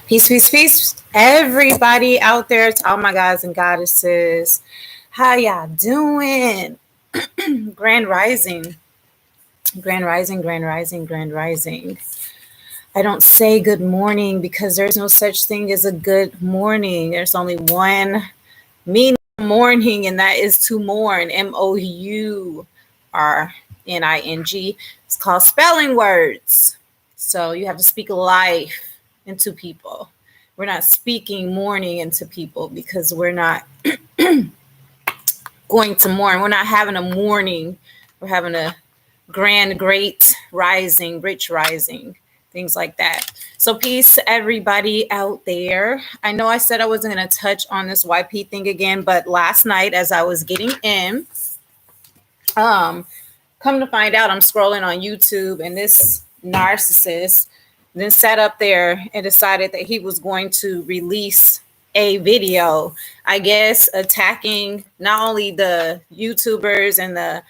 Peace, peace, peace. Everybody out there, to all my guys and goddesses. How y'all doing? Grand rising. Grand rising, grand rising, grand rising. I don't say good morning because there's no such thing as a good morning. There's only one meaning of morning, and that is to mourn. MOURNING. It's called spelling words. So you have to speak life into people. We're not speaking mourning into people because we're not going to mourn. We're not having a mourning. We're having a grand, great rising, rich rising, things like that. So peace to everybody out there. I know I said I wasn't going to touch on this YP thing again, but last night as I was getting in, come to find out, I'm scrolling on YouTube and this narcissist then sat up there and decided that he was going to release a video, I guess, attacking not only the YouTubers and the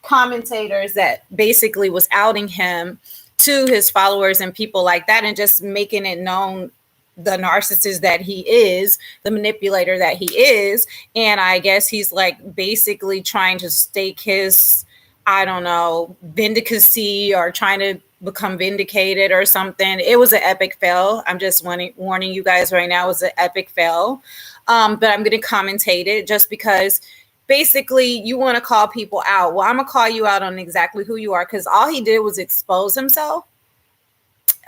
commentators that basically was outing him to his followers and people like that, and just making it known the narcissist that he is, the manipulator that he is. And I guess he's like basically trying to stake his, I don't know, vindicacy or trying to become vindicated or something. It was an epic fail. I'm just warning you guys right now, it was an epic fail. But I'm going to commentate it just because basically you want to call people out. Well, I'm going to call you out on exactly who you are, because all he did was expose himself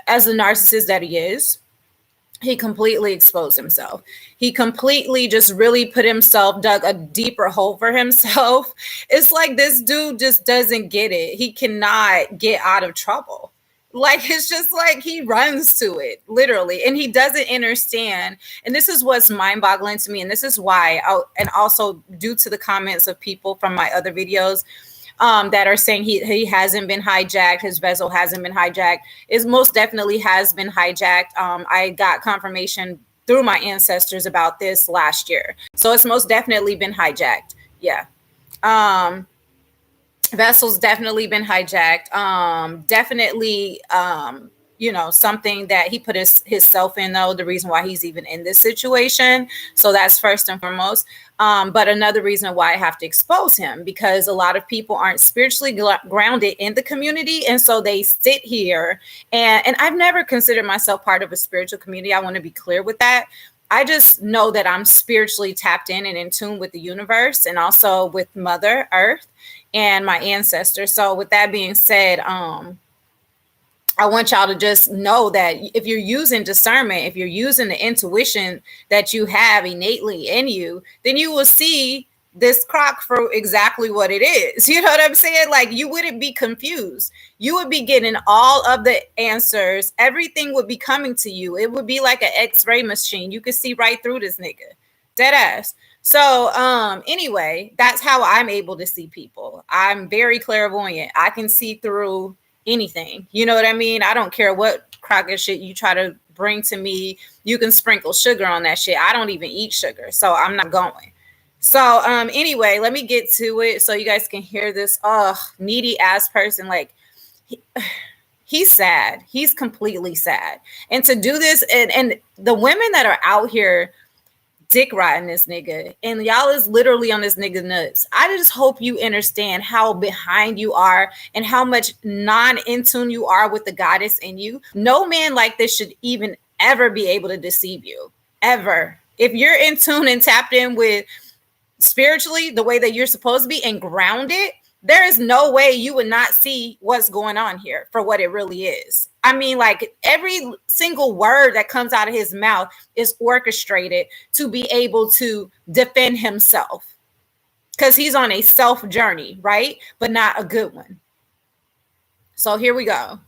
as the narcissist that he is. He completely exposed himself. He completely just really put himself, dug a deeper hole for himself. It's like this dude just doesn't get it. He cannot get out of trouble. Like, it's just like he runs to it, literally. And he doesn't understand. And this is what's mind-boggling to me. And this is why, and also due to the comments of people from my other videos, that are saying he hasn't been hijacked, his vessel hasn't been hijacked. It most definitely has been hijacked. I got confirmation through my ancestors about this last year. So it's most definitely been hijacked. Yeah. Vessel's definitely been hijacked. Definitely, something that he put his self in, though, the reason why he's even in this situation. So that's first and foremost. But another reason why I have to expose him, because a lot of people aren't spiritually grounded in the community. And so they sit here and I've never considered myself part of a spiritual community. I want to be clear with that. I just know that I'm spiritually tapped in and in tune with the universe and also with Mother Earth and my ancestors. So with that being said, I want y'all to just know that if you're using discernment, if you're using the intuition that you have innately in you, then you will see this crock for exactly what it is. You know what I'm saying? Like, you wouldn't be confused. You would be getting all of the answers. Everything would be coming to you. It would be like an X-ray machine. You could see right through this nigga. Dead ass. So anyway, that's how I'm able to see people. I'm very clairvoyant. I can see through anything. You know what I mean? I don't care what crock of shit you try to bring to me. You can sprinkle sugar on that shit. I don't even eat sugar, so I'm not going. So anyway, let me get to it so you guys can hear this needy ass person. Like, he's sad. He's completely sad. And to do this, and the women that are out here dick riding this nigga, and y'all is literally on this nigga nuts. I just hope you understand how behind you are and how much in tune you are with the goddess in you. No man like this should even ever be able to deceive you, ever. If you're in tune and tapped in with spiritually the way that you're supposed to be and grounded, there is no way you would not see what's going on here for what it really is. I mean, like, every single word that comes out of his mouth is orchestrated to be able to defend himself, because he's on a self journey, right? But not a good one. So here we go.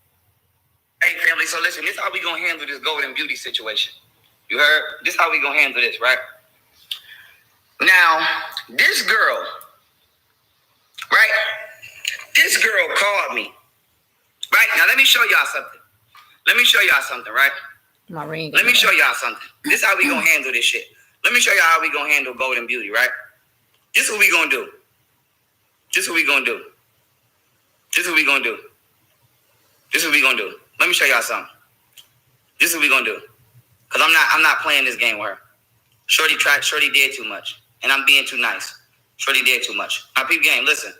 Hey, family, so listen, this is how we gonna handle this golden beauty situation. You heard? This is how we gonna handle this, right? Now, this girl, right? This girl called me. Right? Now, let me show y'all something. Right? My ring. Let me show y'all something. This is how we gonna handle this shit. Let me show y'all how we gonna handle golden beauty, right? This is what we gonna do. Let me show y'all something. This is what we gonna do. Because I'm not playing this game with her. Shorty did too much. And I'm being too nice. Shorty did too much. Now, peep game, listen.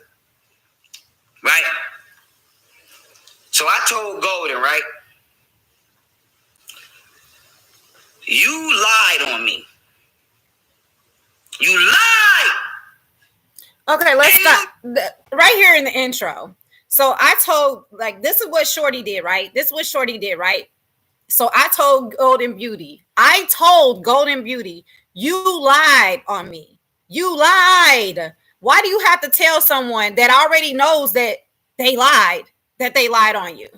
Right? So I told Golden, right? You lied on me. You lied. Okay, let's stop right here in the intro. So I told, like, this is what Shorty did, right? This is what Shorty did, right? So I told Golden Beauty, you lied on me. You lied. Why do you have to tell someone that already knows that they lied on you?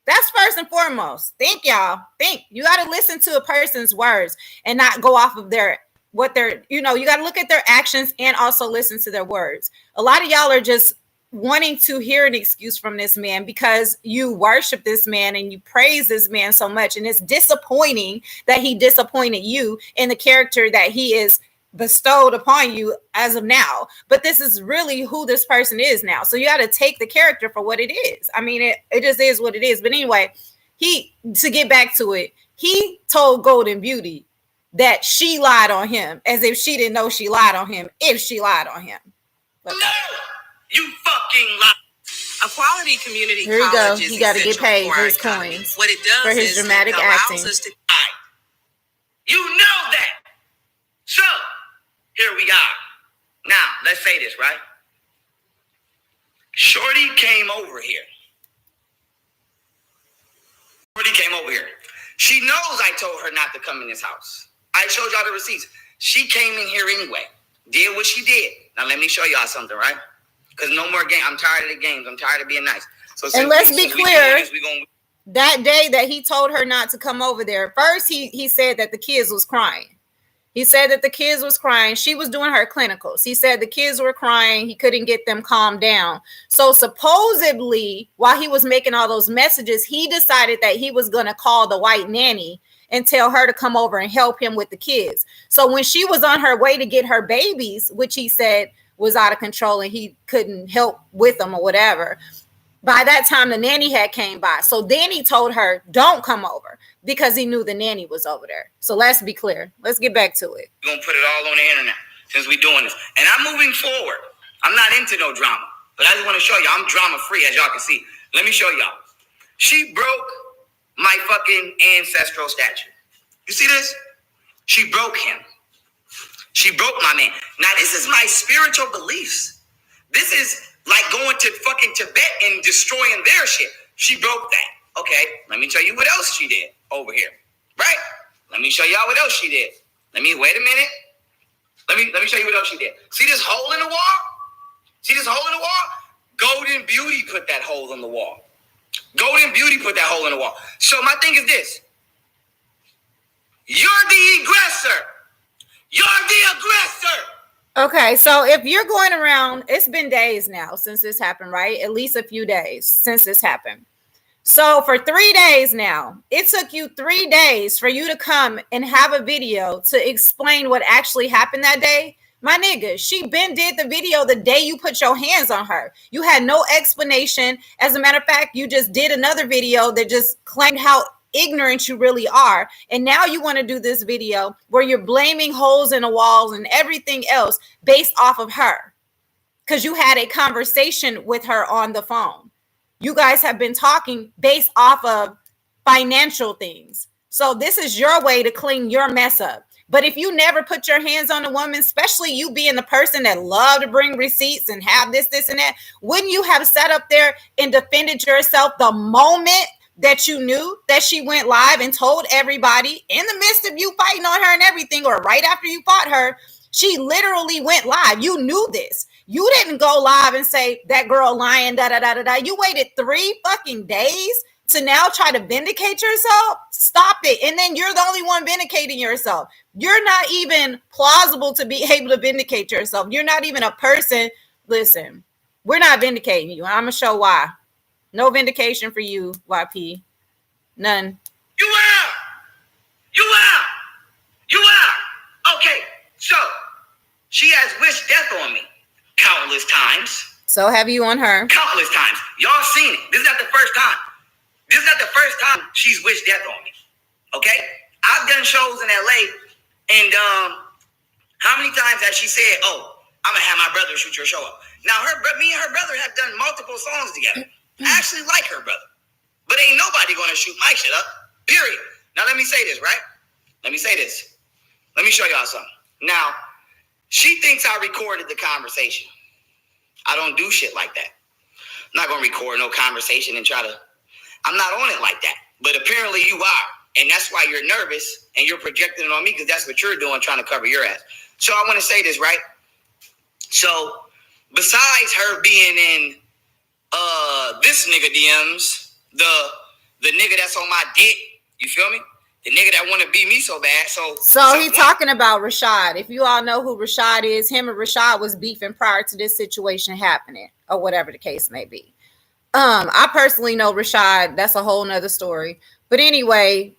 That's first and foremost. Think, y'all. Think. You got to listen to a person's words and not go off of you got to look at their actions and also listen to their words. A lot of y'all are just wanting to hear an excuse from this man because you worship this man and you praise this man so much. And it's disappointing that he disappointed you in the character that he is bestowed upon you as of now. But this is really who this person is now. So you got to take the character for what it is. I mean, it just is what it is. But anyway, to get back to it, he told Golden Beauty that she lied on him as if she didn't know she lied on him if she lied on him. No, you fucking lied. A quality community here you college go. is He got to get paid for his economy. coins. What it does for his is dramatic it allows acting. us to. You know that. So here we are. Now let's say this, right? Shorty came over here. She knows I told her not to come in this house. I showed y'all the receipts. She came in here anyway. Did what she did. Now let me show y'all something, right? Because no more game. I'm tired of the games. I'm tired of being nice. So and let's be clear. That day that he told her not to come over there, first he said that the kids was crying. He said that the kids was crying. She was doing her clinicals. He said the kids were crying. He couldn't get them calmed down. So supposedly, while he was making all those messages, he decided that he was going to call the white nanny and tell her to come over and help him with the kids. So when she was on her way to get her babies, which he said was out of control and he couldn't help with them or whatever, by that time the nanny had came by. So then he told her, don't come over, because he knew the nanny was over there. So let's be clear. Let's get back to it. We're going to put it all on the internet since we're doing this. And I'm moving forward. I'm not into no drama. But I just want to show you I'm drama free, as y'all can see. Let me show y'all. She broke my fucking ancestral statue. You see this? She broke him. She broke my man. Now, this is my spiritual beliefs. This is like going to fucking Tibet and destroying their shit. She broke that. Okay, let me tell you what else she did over here. Right? Let me show y'all what else she did. Wait a minute. Let me show you what else she did. See this hole in the wall? See this hole in the wall? Golden Beauty put that hole in the wall. Golden Beauty put that hole in the wall. So my thing is this. You're the aggressor. You're the aggressor. Okay, so if you're going around, it's been days now since this happened, right? At least a few days since this happened. So for 3 days now, it took you 3 days for you to come and have a video to explain what actually happened that day. My nigga, she been did the video the day you put your hands on her. You had no explanation. As a matter of fact, you just did another video that just claimed how ignorant you really are. And now you want to do this video where you're blaming holes in the walls and everything else based off of her. Because you had a conversation with her on the phone. You guys have been talking based off of financial things. So this is your way to clean your mess up. But if you never put your hands on a woman, especially you being the person that love to bring receipts and have this, and that, wouldn't you have sat up there and defended yourself the moment that you knew that she went live and told everybody in the midst of you fighting on her and everything, or right after you fought her, she literally went live. You knew this. You didn't go live and say that girl lying, da. You waited 3 fucking days to now try to vindicate yourself. Stop it. And then you're the only one vindicating yourself. You're not even plausible to be able to vindicate yourself. You're not even a person. Listen, we're not vindicating you. I'm going to show why. No vindication for you, YP. None. You are. Okay, so she has wished death on me countless times. So have you on her. Countless times. Y'all seen it. This is not the first time. She's wished death on me. Okay? I've done shows in LA, and how many times has she said, "Oh, I'm gonna have my brother shoot your show up"? Now, me and her brother have done multiple songs together. I actually like her brother, but ain't nobody gonna shoot my shit up. Period. Now, let me say this, right? Let me say this. Let me show y'all something. Now, she thinks I recorded the conversation. I don't do shit like that. I'm not gonna record no conversation and I'm not on it like that. But apparently you are. And that's why you're nervous and you're projecting it on me because that's what you're doing, trying to cover your ass. So I want to say this, right? So besides her being in this nigga DMs, the nigga that's on my dick, you feel me? The nigga that want to beat me so bad. So he talking about Rashad. If you all know who Rashad is, him and Rashad was beefing prior to this situation happening, or whatever the case may be. I personally know Rashad. That's a whole nother story. But anyway,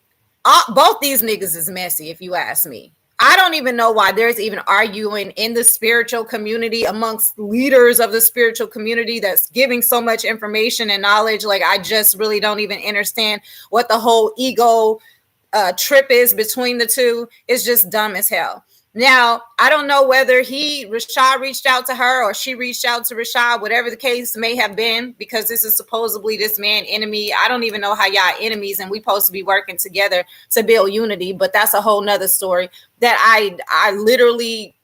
both these niggas is messy, if you ask me. I don't even know why there's even arguing in the spiritual community amongst leaders of the spiritual community that's giving so much information and knowledge. Like, I just really don't even understand what the whole ego trip is between the two. It's just dumb as hell. Now, I don't know whether Rashad reached out to her or she reached out to Rashad, whatever the case may have been, because this is supposedly this man enemy. I don't even know how y'all enemies and we supposed to be working together to build unity, but that's a whole nother story that I literally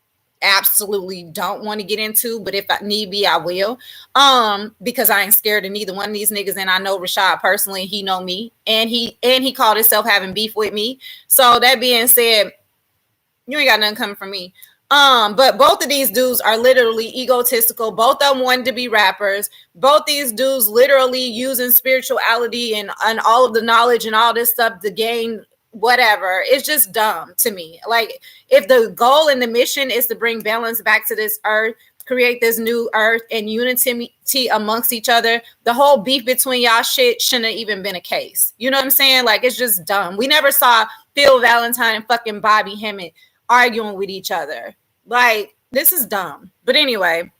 absolutely don't want to get into, but if I need be, I will, because I ain't scared of neither one of these niggas, and I know Rashad personally. He know me, and he called himself having beef with me. So that being said, you ain't got nothing coming from me. But both of these dudes are literally egotistical. Both of them wanted to be rappers. Both these dudes literally using spirituality and all of the knowledge and all this stuff to gain whatever. It's just dumb to me. Like, if the goal and the mission is to bring balance back to this earth, create this new earth and unity amongst each other, the whole beef between y'all shit shouldn't have even been a case. You know what I'm saying? Like, it's just dumb. We never saw Phil Valentine and fucking Bobby Hemmett arguing with each other. Like, this is dumb. But anyway,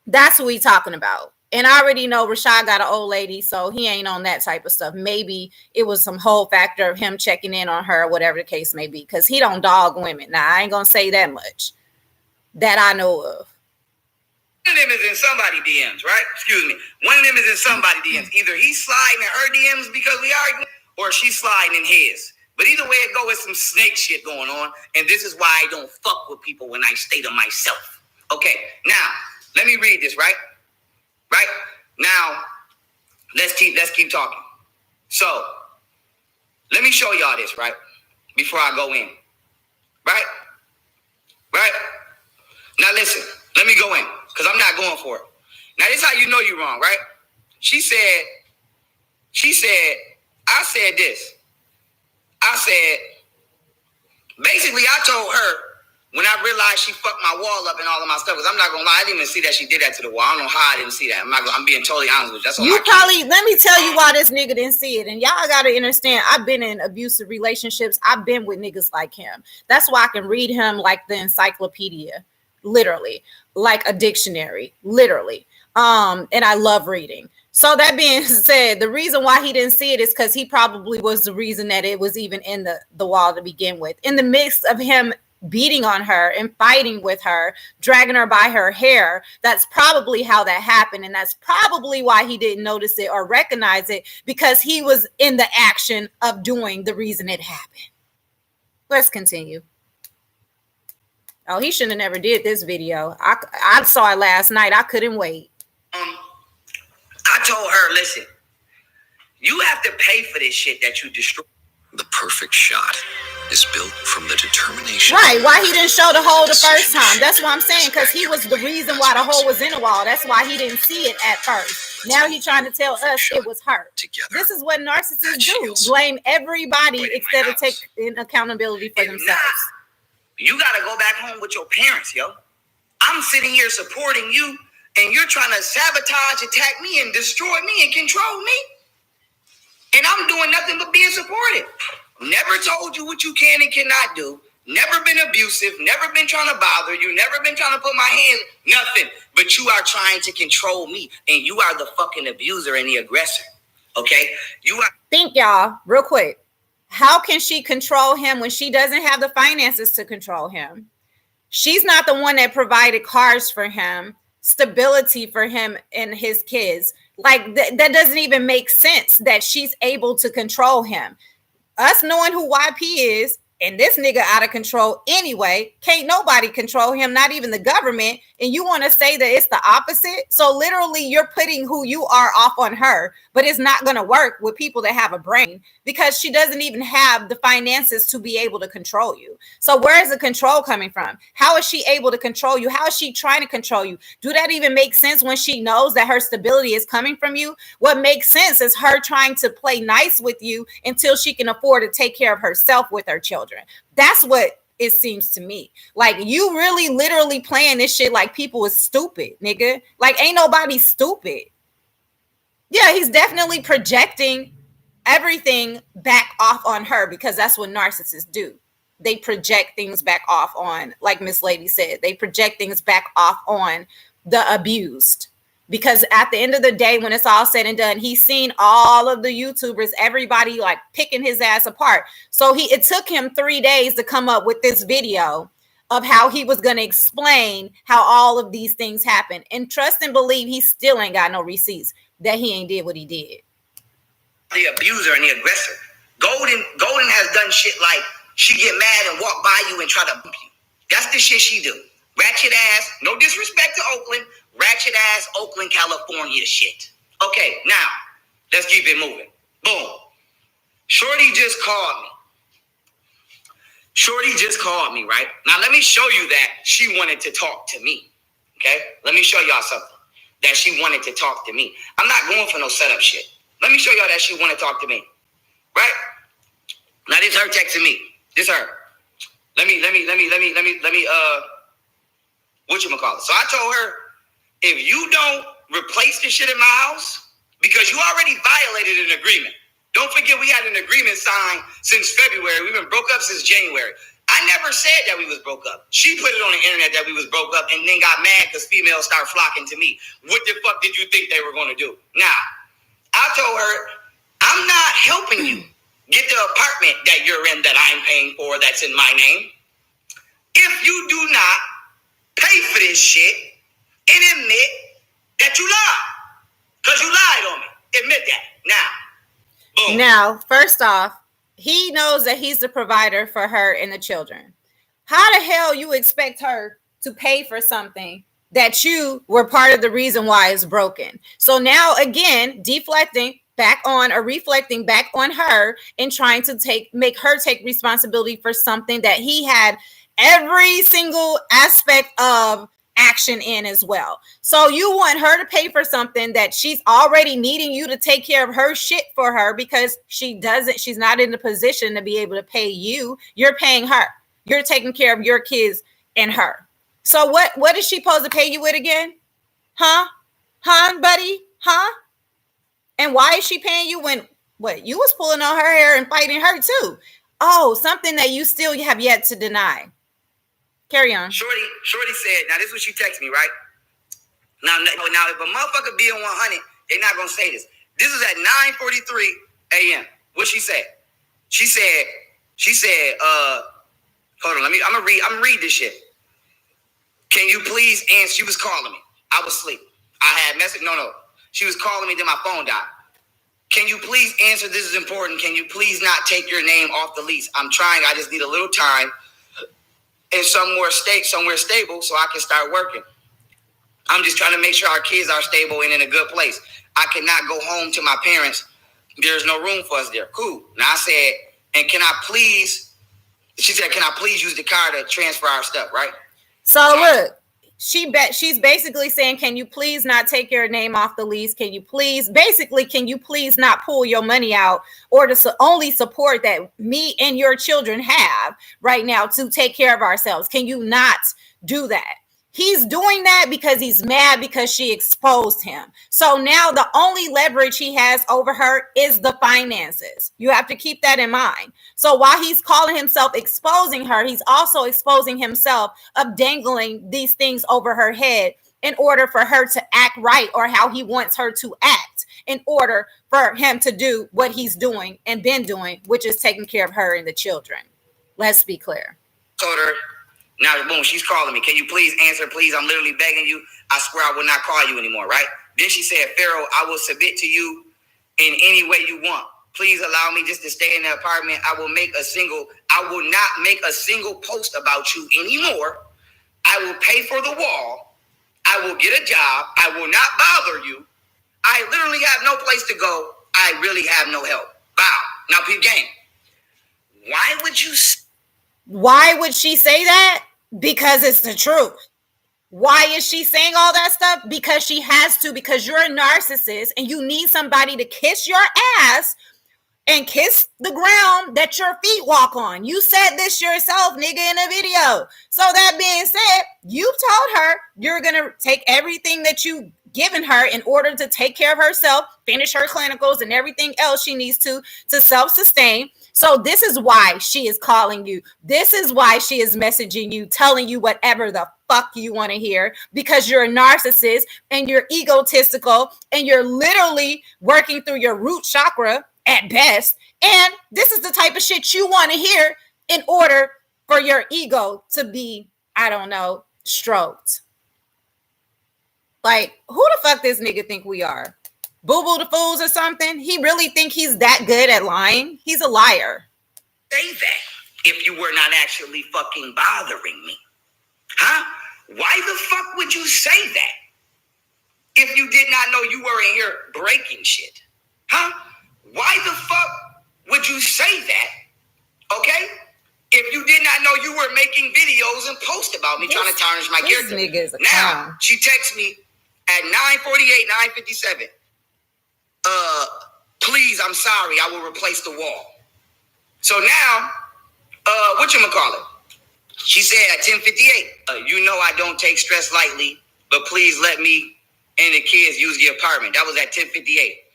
that's what we talking about. And I already know Rashad got an old lady, so he ain't on that type of stuff. Maybe it was some whole factor of him checking in on her, whatever the case may be, because he don't dog women. Now, I ain't gonna say that much that I know of. One of them is in somebody DMs, right? Excuse me. One of them is in somebody DMs. Either he's sliding in her DMs because we arguing, or she's sliding in his. But either way it go, it's some snake shit going on. And this is why I don't fuck with people when I stay to myself. Okay, now, let me read this, right? Right? Now, let's keep talking. So, let me show y'all this, right? Before I go in. Right? Right? Now listen, let me go in, because I'm not going for it. Now, this is how you know you're wrong, right? I said this. Basically, I told her when I realized she fucked my wall up and all of my stuff, because I'm not gonna lie, I didn't even see that she did that to the wall. I don't know how I didn't see that. I'm being totally honest with you. That's all. Let me tell you why this nigga didn't see it. And y'all gotta understand, I've been in abusive relationships. I've been with niggas like him. That's why I can read him like the encyclopedia, literally, like a dictionary, literally. And I love reading. So that being said, the reason why he didn't see it is because he probably was the reason that it was even in the wall to begin with. In the midst of him beating on her and fighting with her, dragging her by her hair, that's probably how that happened. And that's probably why he didn't notice it or recognize it, because he was in the action of doing the reason it happened. Let's continue. Oh, he shouldn't have never did this video. I saw it last night. I couldn't wait. I told her, listen, you have to pay for this shit that you destroyed. The perfect shot is built from the determination. Right, why he didn't show the hole the first time. That's what I'm saying, because he was the reason why the hole was in the wall. That's why he didn't see it at first. Now he's trying to tell us it was her. This is what narcissists do. Blame everybody instead of taking accountability for themselves. You got to go back home with your parents, yo. I'm sitting here supporting you, and you're trying to sabotage, attack me, and destroy me and control me. And I'm doing nothing but being supportive. Never told you what you can and cannot do. Never been abusive. Never been trying to bother you. Never been trying to put my hands. Nothing. But you are trying to control me. And you are the fucking abuser and the aggressor. Okay? You are. Think, y'all, real quick. How can she control him when she doesn't have the finances to control him? She's not the one that provided cars for him, stability for him and his kids. Like that doesn't even make sense that she's able to control him. Us knowing who YP is, and this nigga out of control anyway, can't nobody control him, not even the government. And you want to say that it's the opposite? So literally you're putting who you are off on her, but it's not going to work with people that have a brain because she doesn't even have the finances to be able to control you. So where is the control coming from? How is she able to control you? How is she trying to control you? Do that even make sense when she knows that her stability is coming from you? What makes sense is her trying to play nice with you until she can afford to take care of herself with her children. That's what it seems to me. Like you really literally playing this shit like people is stupid, nigga. Like ain't nobody stupid. Yeah, he's definitely projecting everything back off on her because that's what narcissists do. They project things back off on, like Miss Lady said, they project things back off on the abused. Because at the end of the day, when it's all said and done, he's seen all of the YouTubers, everybody like picking his ass apart. So it took him 3 days to come up with this video of how he was going to explain how all of these things happened. And trust and believe he still ain't got no receipts that he ain't did what he did. The abuser and the aggressor. Golden has done shit like she get mad and walk by you and try to bump you. That's the shit she do. Ratchet ass, no disrespect to Oakland, ratchet ass Oakland, California shit. Okay, now, let's keep it moving. Boom. Shorty just called me, right? Now, let me show you that she wanted to talk to me, okay? Let me show y'all something, that she wanted to talk to me. I'm not going for no setup shit. Let me show y'all that she wanted to talk to me, right? Now, this her texting me. This her. Let me, whatchamacallit. So I told her, if you don't replace the shit in my house, because you already violated an agreement. Don't forget we had an agreement signed since February. We've been broke up since January. I never said that we was broke up. She put it on the internet that we was broke up and then got mad because females start flocking to me. What the fuck did you think they were going to do? Now, I told her, I'm not helping you get the apartment that you're in that I'm paying for that's in my name. If you do not pay for this shit and admit that you lied. Because you lied on me. Admit that. Now. Boom. Now, first off, he knows that he's the provider for her and the children. How the hell you expect her to pay for something that you were part of the reason why it's broken? So now, again, deflecting back on or reflecting back on her and trying to make her take responsibility for something that he had every single aspect of action in as well. So you want her to pay for something that she's already needing you to take care of her shit for her because she's not in the position to be able to pay you. You're paying her. You're taking care of your kids and her. So what is she supposed to pay you with again? Huh, buddy? Huh? And why is she paying you when you was pulling on her hair and fighting her too? Oh, something that you still have yet to deny. Carry on. Shorty said, now this is what she texted me, right? Now if a motherfucker be on 100, they're not gonna say this. This is at 9:43 a.m. What she said? She said, hold on, I'm gonna read this shit. Can you please answer? She was calling me. I was asleep. I had message. No. She was calling me, then my phone died. Can you please answer? This is important. Can you please not take your name off the lease? I'm trying. I just need a little time and somewhere stable so I can start working. I'm just trying to make sure our kids are stable and in a good place. I cannot go home to my parents. There's no room for us there. Cool. Now I said, and she said, can I please use the car to transfer our stuff, right? So look, she's basically saying, can you please not take your name off the lease? Can you please not pull your money out or to only support that me and your children have right now to take care of ourselves? Can you not do that? He's doing that because he's mad because she exposed him. So now the only leverage he has over her is the finances. You have to keep that in mind. So while he's calling himself exposing her, he's also exposing himself of dangling these things over her head in order for her to act right, or how he wants her to act, in order for him to do what he's doing and been doing, which is taking care of her and the children. Let's be clear. Told her, now boom, she's calling me. Can you please answer, please? I'm literally begging you. I swear I will not call you anymore, right? Then she said, Pharaoh, I will submit to you in any way you want. Please allow me just to stay in the apartment. I will not make a single post about you anymore. I will pay for the wall. I will get a job. I will not bother you. I literally have no place to go. I really have no help. Wow. Now, peep game. Why would she say that? Because it's the truth. Why is she saying all that stuff? Because she has to, because you're a narcissist and you need somebody to kiss your ass and kiss the ground that your feet walk on. You said this yourself, nigga, in a video. So that being said, you told her you're going to take everything that you given her in order to take care of herself, finish her clinicals and everything else she needs to self-sustain. So this is why she is calling you. This is why she is messaging you, telling you whatever the fuck you want to hear, because you're a narcissist and you're egotistical and you're literally working through your root chakra at best. And this is the type of shit you want to hear in order for your ego to be, I don't know, stroked. Like, who the fuck this nigga think we are? Boo-boo the fools or something? He really think he's that good at lying? He's a liar. Say that if you were not actually fucking bothering me. Huh? Why the fuck would you say that if you did not know you were in here breaking shit? Huh? Why the fuck would you say that? Okay? If you did not know you were making videos and posts about me trying to tarnish my character. Now, she texts me at 9:48, 9:57. Please, I'm sorry, I will replace the wall. So now, whatchamacallit? She said at 10:58, you know I don't take stress lightly, but please let me and the kids use the apartment. That was at 10:58.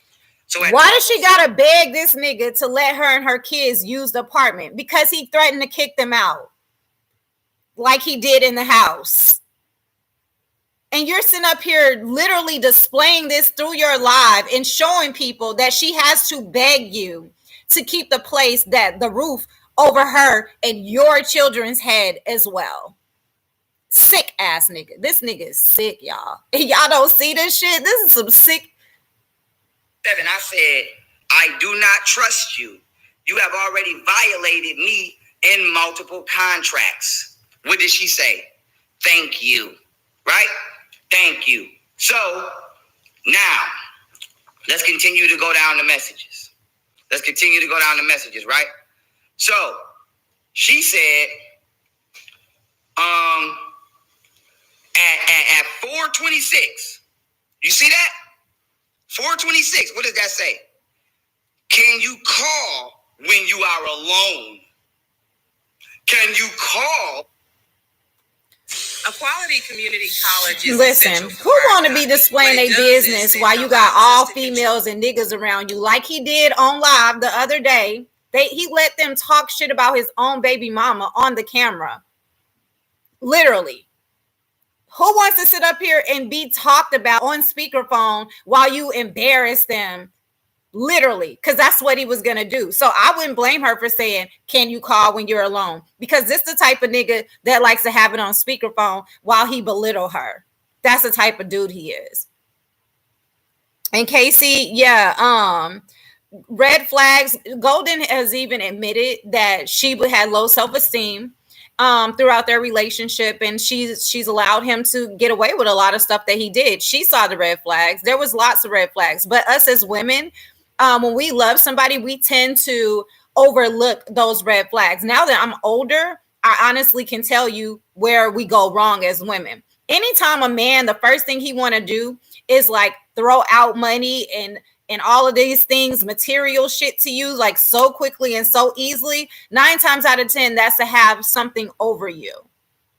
So why does she gotta beg this nigga to let her and her kids use the apartment? Because he threatened to kick them out, like he did in the house. And you're sitting up here literally displaying this through your live and showing people that she has to beg you to keep the place, that the roof over her and your children's head as well. Sick ass nigga. This nigga is sick, y'all. And y'all don't see this shit. This is some sick. Seven, I said, I do not trust you. You have already violated me in multiple contracts. What did she say? Thank you. Right? Thank you. So now let's continue to go down the messages. Right? So she said, at 4:26, you see that? 4:26, what does that say? Can you call when you are alone? Can you call? A quality community college is listen, who want to be displaying their business while you got all females and niggas around you, like he did on live the other day? He let them talk shit about his own baby mama on the camera. Literally. Who wants to sit up here and be talked about on speakerphone while you embarrass them? Literally, because that's what he was going to do. So I wouldn't blame her for saying, can you call when you're alone? Because this the type of nigga that likes to have it on speakerphone while he belittle her. That's the type of dude he is. And Casey, red flags. Golden has even admitted that she had low self-esteem throughout their relationship, and she's allowed him to get away with a lot of stuff that he did. She saw the red flags. There was lots of red flags, but us as women, when we love somebody, we tend to overlook those red flags. Now that I'm older, I honestly can tell you where we go wrong as women. Anytime a man, the first thing he want to do is like throw out money and all of these things, material shit to you, like so quickly and so easily, 9 times out of 10, that's to have something over you.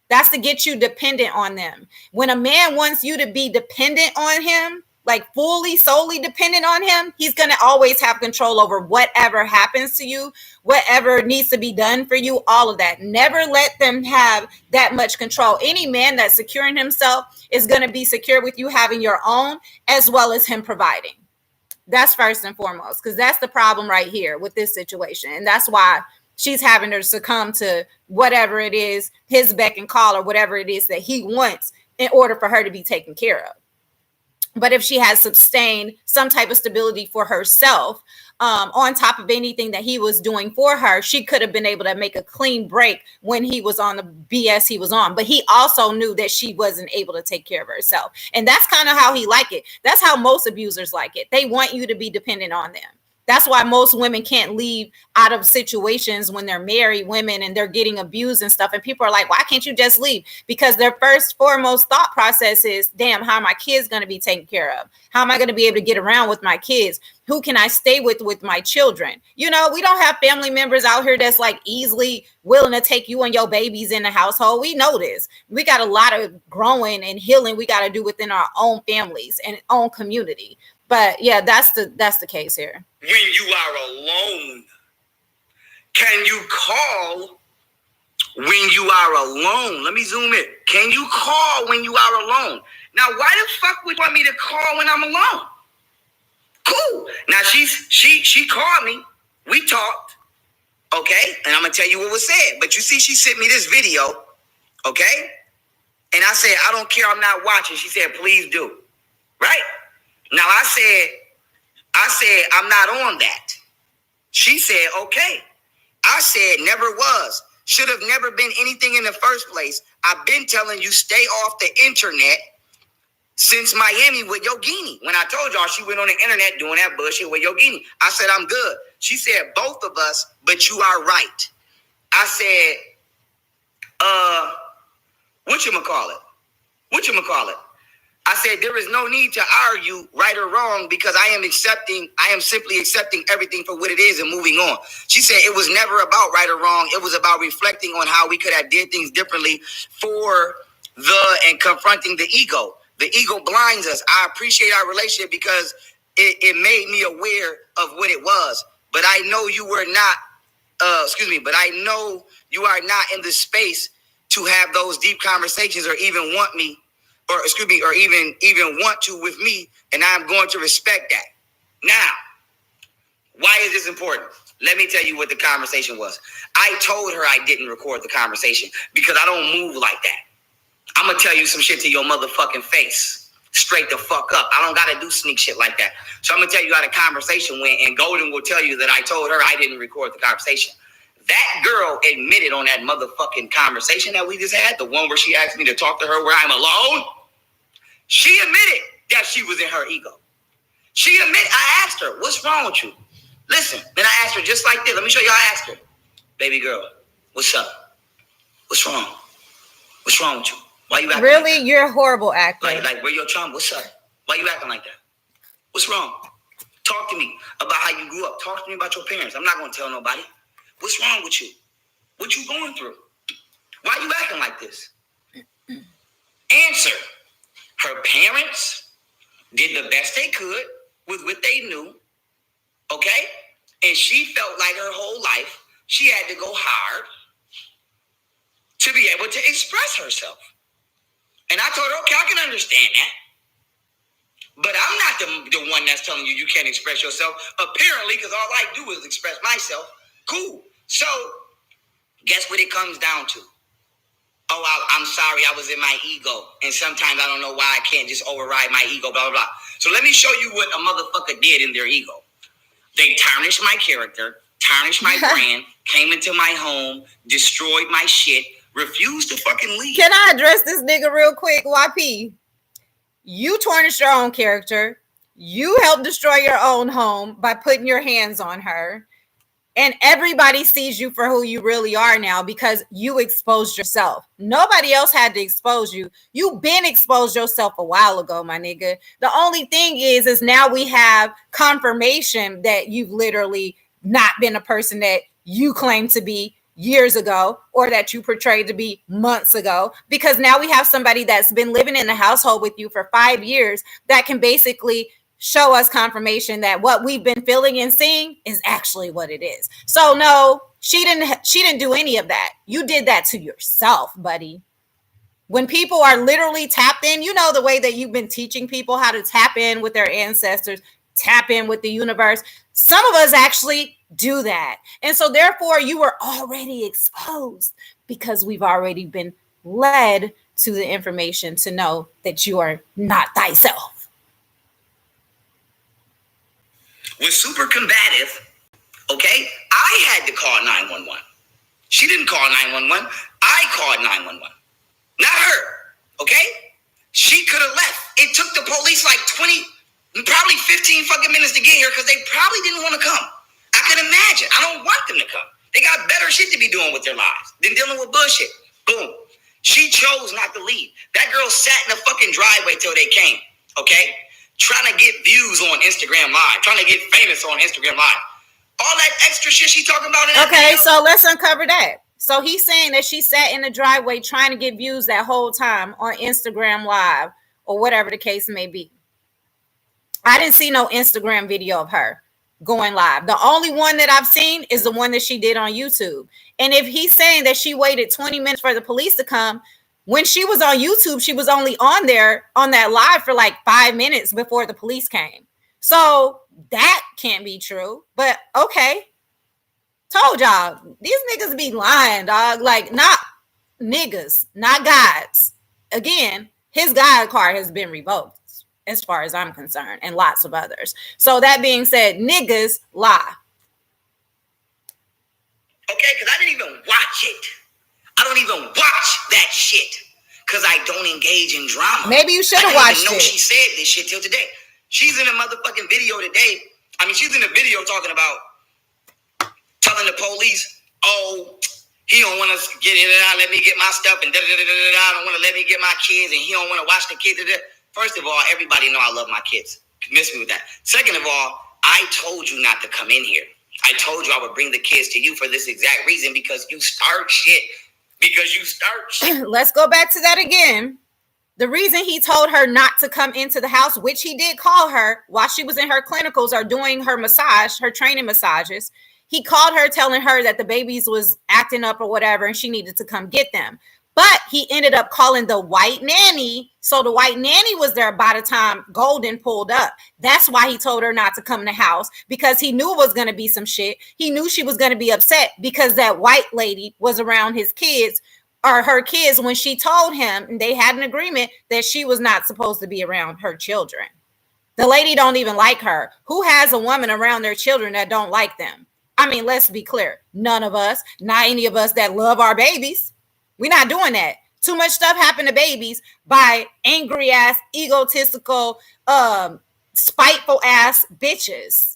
That's to get you dependent on them. When a man wants you to be dependent on him, like fully, solely dependent on him, he's going to always have control over whatever happens to you, whatever needs to be done for you, all of that. Never let them have that much control. Any man that's securing himself is going to be secure with you having your own as well as him providing. That's first and foremost, because that's the problem right here with this situation. And that's why she's having to succumb to whatever it is, his beck and call, or whatever it is that he wants in order for her to be taken care of. But if she has sustained some type of stability for herself, on top of anything that he was doing for her, she could have been able to make a clean break when he was on the BS he was on. But he also knew that she wasn't able to take care of herself. And that's kind of how he liked it. That's how most abusers like it. They want you to be dependent on them. That's why most women can't leave out of situations when they're married women and they're getting abused and stuff. And people are like, why can't you just leave? Because their first foremost thought process is, damn, how are my kids going to be taken care of? How am I going to be able to get around with my kids? Who can I stay with my children? You know, we don't have family members out here that's like easily willing to take you and your babies in the household. We know this. We got a lot of growing and healing we got to do within our own families and own community. But yeah, that's the case here. When you are alone, can you call when you are alone? Let me zoom in. Can you call when you are alone? Now, why the fuck would you want me to call when I'm alone? Cool. Now she called me. We talked. Okay, and I'm gonna tell you what was said. But you see, she sent me this video. Okay, and I said, I don't care. I'm not watching. She said, please do. Right. Now, I said, I'm not on that. She said, okay. I said, never was. Should have never been anything in the first place. I've been telling you, stay off the internet since Miami with Yogini. When I told y'all she went on the internet doing that bullshit with Yogini, I said, I'm good. She said, both of us, but you are right. I said, whatchamacallit? I said, there is no need to argue right or wrong because I am simply accepting everything for what it is and moving on. She said it was never about right or wrong. It was about reflecting on how we could have did things differently and confronting the ego. The ego blinds us. I appreciate our relationship because it made me aware of what it was. But I know you were not, but I know you are not in the space to have those deep conversations or even want me. Or even want to with me, and I'm going to respect that. Now, why is this important? Let me tell you what the conversation was. I told her I didn't record the conversation because I don't move like that. I'm going to tell you some shit to your motherfucking face. Straight the fuck up. I don't got to do sneak shit like that. So I'm going to tell you how the conversation went, and Golden will tell you that I told her I didn't record the conversation. That girl admitted on that motherfucking conversation that we just had, the one where she asked me to talk to her where I'm alone. She admitted that she was in her ego. I asked her, what's wrong with you? Listen, then I asked her just like this. Let me show you how I asked her. Baby girl, what's up? What's wrong? What's wrong with you? Why you acting really? Like that? You're a horrible actor. Like where your trauma? What's up? Why you acting like that? What's wrong? Talk to me about how you grew up. Talk to me about your parents. I'm not going to tell nobody. What's wrong with you? What you going through? Why you acting like this? Answer. Her parents did the best they could with what they knew, okay? And she felt like her whole life she had to go hard to be able to express herself. And I told her, okay, I can understand that. But I'm not the one that's telling you can't express yourself, apparently, because all I do is express myself. Cool. So guess what it comes down to? Oh, I'm sorry, I was in my ego. And sometimes I don't know why I can't just override my ego, blah, blah, blah. So let me show you what a motherfucker did in their ego. They tarnished my character, tarnished my brand, came into my home, destroyed my shit, refused to fucking leave. Can I address this nigga real quick, YP? You tarnished your own character. You helped destroy your own home by putting your hands on her. And everybody sees you for who you really are now because you exposed yourself. Nobody else had to expose you. You've been exposed yourself a while ago, my nigga. The only thing is now we have confirmation that you've literally not been a person that you claim to be years ago or that you portrayed to be months ago, because now we have somebody that's been living in the household with you for 5 years that can basically show us confirmation that what we've been feeling and seeing is actually what it is. So no, she didn't do any of that. You did that to yourself, buddy. When people are literally tapped in, you know, the way that you've been teaching people how to tap in with their ancestors, tap in with the universe. Some of us actually do that. And so therefore you were already exposed because we've already been led to the information to know that you are not thyself. Was super combative, okay? I had to call 911. She didn't call 911. I called 911. Not her, okay? She could have left. It took the police like 20, probably 15 fucking minutes to get here because they probably didn't want to come. I can imagine. I don't want them to come. They got better shit to be doing with their lives than dealing with bullshit. Boom. She chose not to leave. That girl sat in the fucking driveway till they came, okay? Trying to get views on Instagram Live, trying to get famous on Instagram Live. All that extra shit she talking about in that Okay, video. so let's uncover that. So he's saying that she sat in the driveway trying to get views that whole time on Instagram Live or whatever the case may be. I didn't see no Instagram video of her going live. The only one that I've seen is the one that she did on YouTube. And if he's saying that she waited 20 minutes for the police to come, when she was on YouTube, she was only on there on that live for like 5 minutes before the police came. So that can't be true. But okay. Told y'all, these niggas be lying, dog. Like, not niggas, not guys. Again, his God card has been revoked as far as I'm concerned, and lots of others. So that being said, niggas lie. Okay, because I didn't even watch it. I don't even watch that shit because I don't engage in drama. Maybe you should have watched it. I didn't even know it. she said this shit till today. She's in a motherfucking video today. I mean, she's in a video talking about telling the police, oh, he don't want to get in and out, let me get my stuff, and da-da-da-da-da-da, I don't want to let me get my kids, and he don't want to watch the kids. Da-da. First of all, everybody know I love my kids. Miss me with that. Second of all, I told you not to come in here. I told you I would bring the kids to you for this exact reason, because you start shit. Let's go back to that again. The reason he told her not to come into the house, which he did call her while she was in her clinicals or doing her massage, her training massages, he called her telling her that the babies was acting up or whatever and she needed to come get them. But he ended up calling the white nanny. So the white nanny was there by the time Golden pulled up. That's why he told her not to come in the house, because he knew it was going to be some shit. He knew she was going to be upset because that white lady was around his kids or her kids when she told him, and they had an agreement that she was not supposed to be around her children. The lady don't even like her. Who has a woman around their children that don't like them? I mean, let's be clear. None of us, not any of us that love our babies. We're not doing that. Too much stuff happened to babies by angry ass, egotistical, spiteful ass bitches.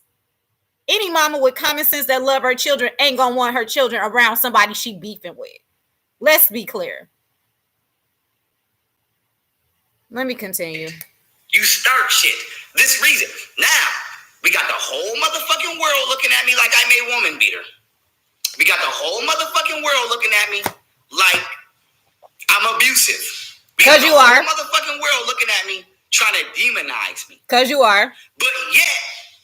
Any mama with common sense that love her children ain't gonna want her children around somebody she beefing with. Let's be clear. Let me continue. You start shit. This reason. Now, we got the whole motherfucking world looking at me like I'm a woman beater. We got the whole motherfucking world looking at me like I'm abusive. Because you are. The whole motherfucking world looking at me trying to demonize me. Because you are. But yet,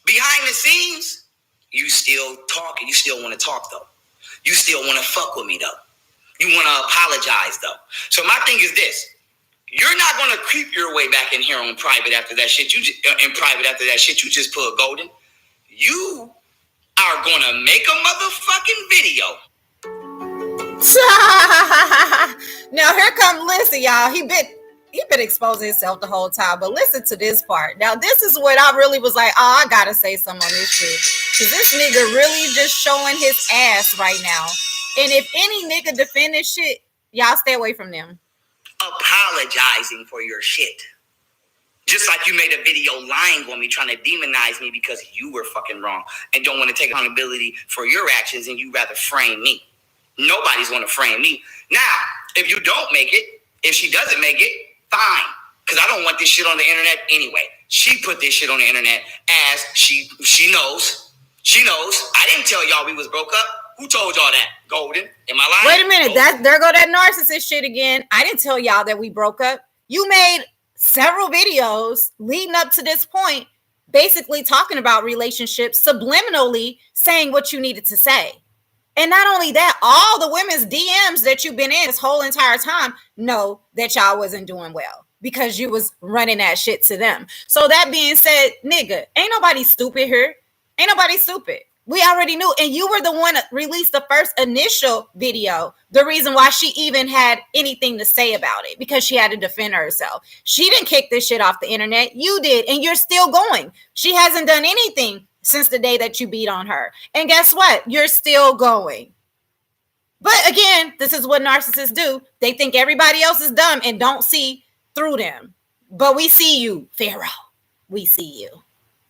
behind the scenes, you still talk and you still want to talk though. You still want to fuck with me though. You want to apologize though. So my thing is this. You're not gonna creep your way back in here on private after that shit. You just put Golden. You are gonna make a motherfucking video. Now here come listen, y'all. He been exposing himself the whole time. But listen to this part. Now this is what I really was like. Oh, I gotta say something on this shit, because this nigga really just showing his ass right now. And if any nigga defend this shit, y'all stay away from them. Apologizing for your shit. Just like you made a video lying on me, trying to demonize me because you were fucking wrong and don't want to take accountability for your actions, and you rather frame me. Nobody's going to frame me. Now, if you don't make it, if she doesn't make it, fine. Because I don't want this shit on the internet anyway. She put this shit on the internet as she knows. She knows. I didn't tell y'all we was broke up. Who told y'all that? Golden. Am I lying? Wait a minute. There go that narcissist shit again. I didn't tell y'all that we broke up. You made several videos leading up to this point, basically talking about relationships, subliminally saying what you needed to say. And not only that, all the women's DMs that you've been in this whole entire time know that y'all wasn't doing well because you was running that shit to them. So that being said, nigga, ain't nobody stupid here. Ain't nobody stupid. We already knew. And you were the one that released the first initial video. The reason why she even had anything to say about it, because she had to defend herself. She didn't kick this shit off the internet. You did. And you're still going. She hasn't done anything since the day that you beat on her. And guess what? You're still going. But again, this is what narcissists do. They think everybody else is dumb and don't see through them. But we see you, Pharoah. We see you.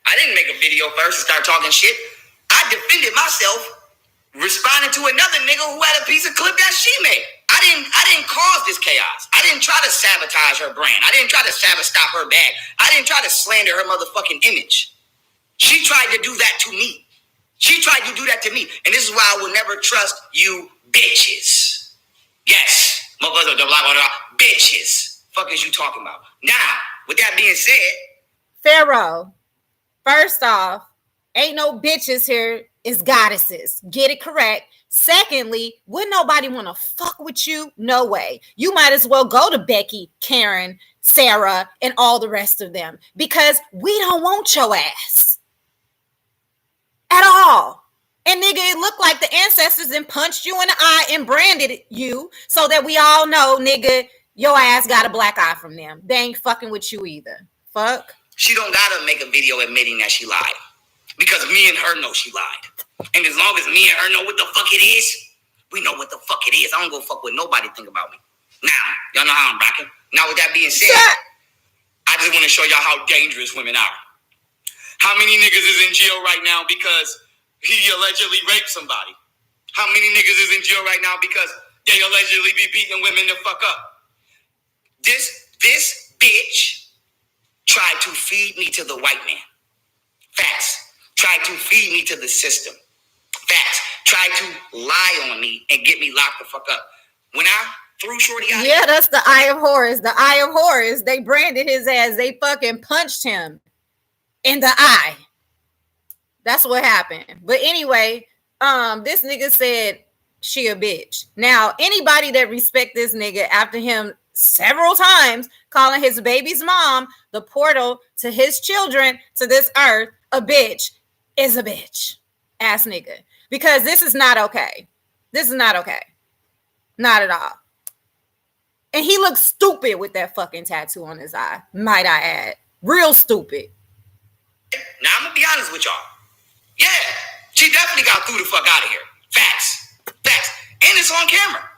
I didn't make a video first and start talking shit. I defended myself, responding to another nigga who had a piece of clip that she made. I didn't cause this chaos. I didn't try to sabotage her brand. I didn't try to stop her bag. I didn't try to slander her motherfucking image. She tried to do that to me. She tried to do that to me. And this is why I will never trust you bitches. Yes. Motherfuckers, bitches. Fuck is you talking about? Now, with that being said, Pharoah, first off, ain't no bitches here, it's goddesses. Get it correct. Secondly, would nobody want to fuck with you? No way. You might as well go to Becky, Karen, Sarah, and all the rest of them, because we don't want your ass at all. And nigga, it looked like the ancestors then punched you in the eye and branded you so that we all know, nigga, your ass got a black eye from them. They ain't fucking with you either. Fuck. She don't gotta make a video admitting that she lied. Because me and her know she lied. And as long as me and her know what the fuck it is, we know what the fuck it is. I don't go fuck with nobody think about me. Now, y'all know how I'm rocking. Now, with that being said, I just want to show y'all how dangerous women are. How many niggas is in jail right now because he allegedly raped somebody? How many niggas is in jail right now because they allegedly be beating women the fuck up? This bitch tried to feed me to the white man. Facts. Tried to feed me to the system. Facts. Tried to lie on me and get me locked the fuck up. When I threw Shorty out, yeah, that's the Eye of Horus. The Eye of Horus. They branded his ass. They fucking punched him in the eye. That's what happened. But anyway, this nigga said she a bitch. Now, anybody that respect this nigga after him several times calling his baby's mom the portal to his children, to this earth, a bitch, is a bitch ass nigga. Because this is not okay. This is not okay. Not at all. And he looks stupid with that fucking tattoo on his eye, might I add. Real stupid. Now, I'm gonna be honest with y'all. Yeah, she definitely got threw the fuck out of here. Facts. Facts. And it's on camera.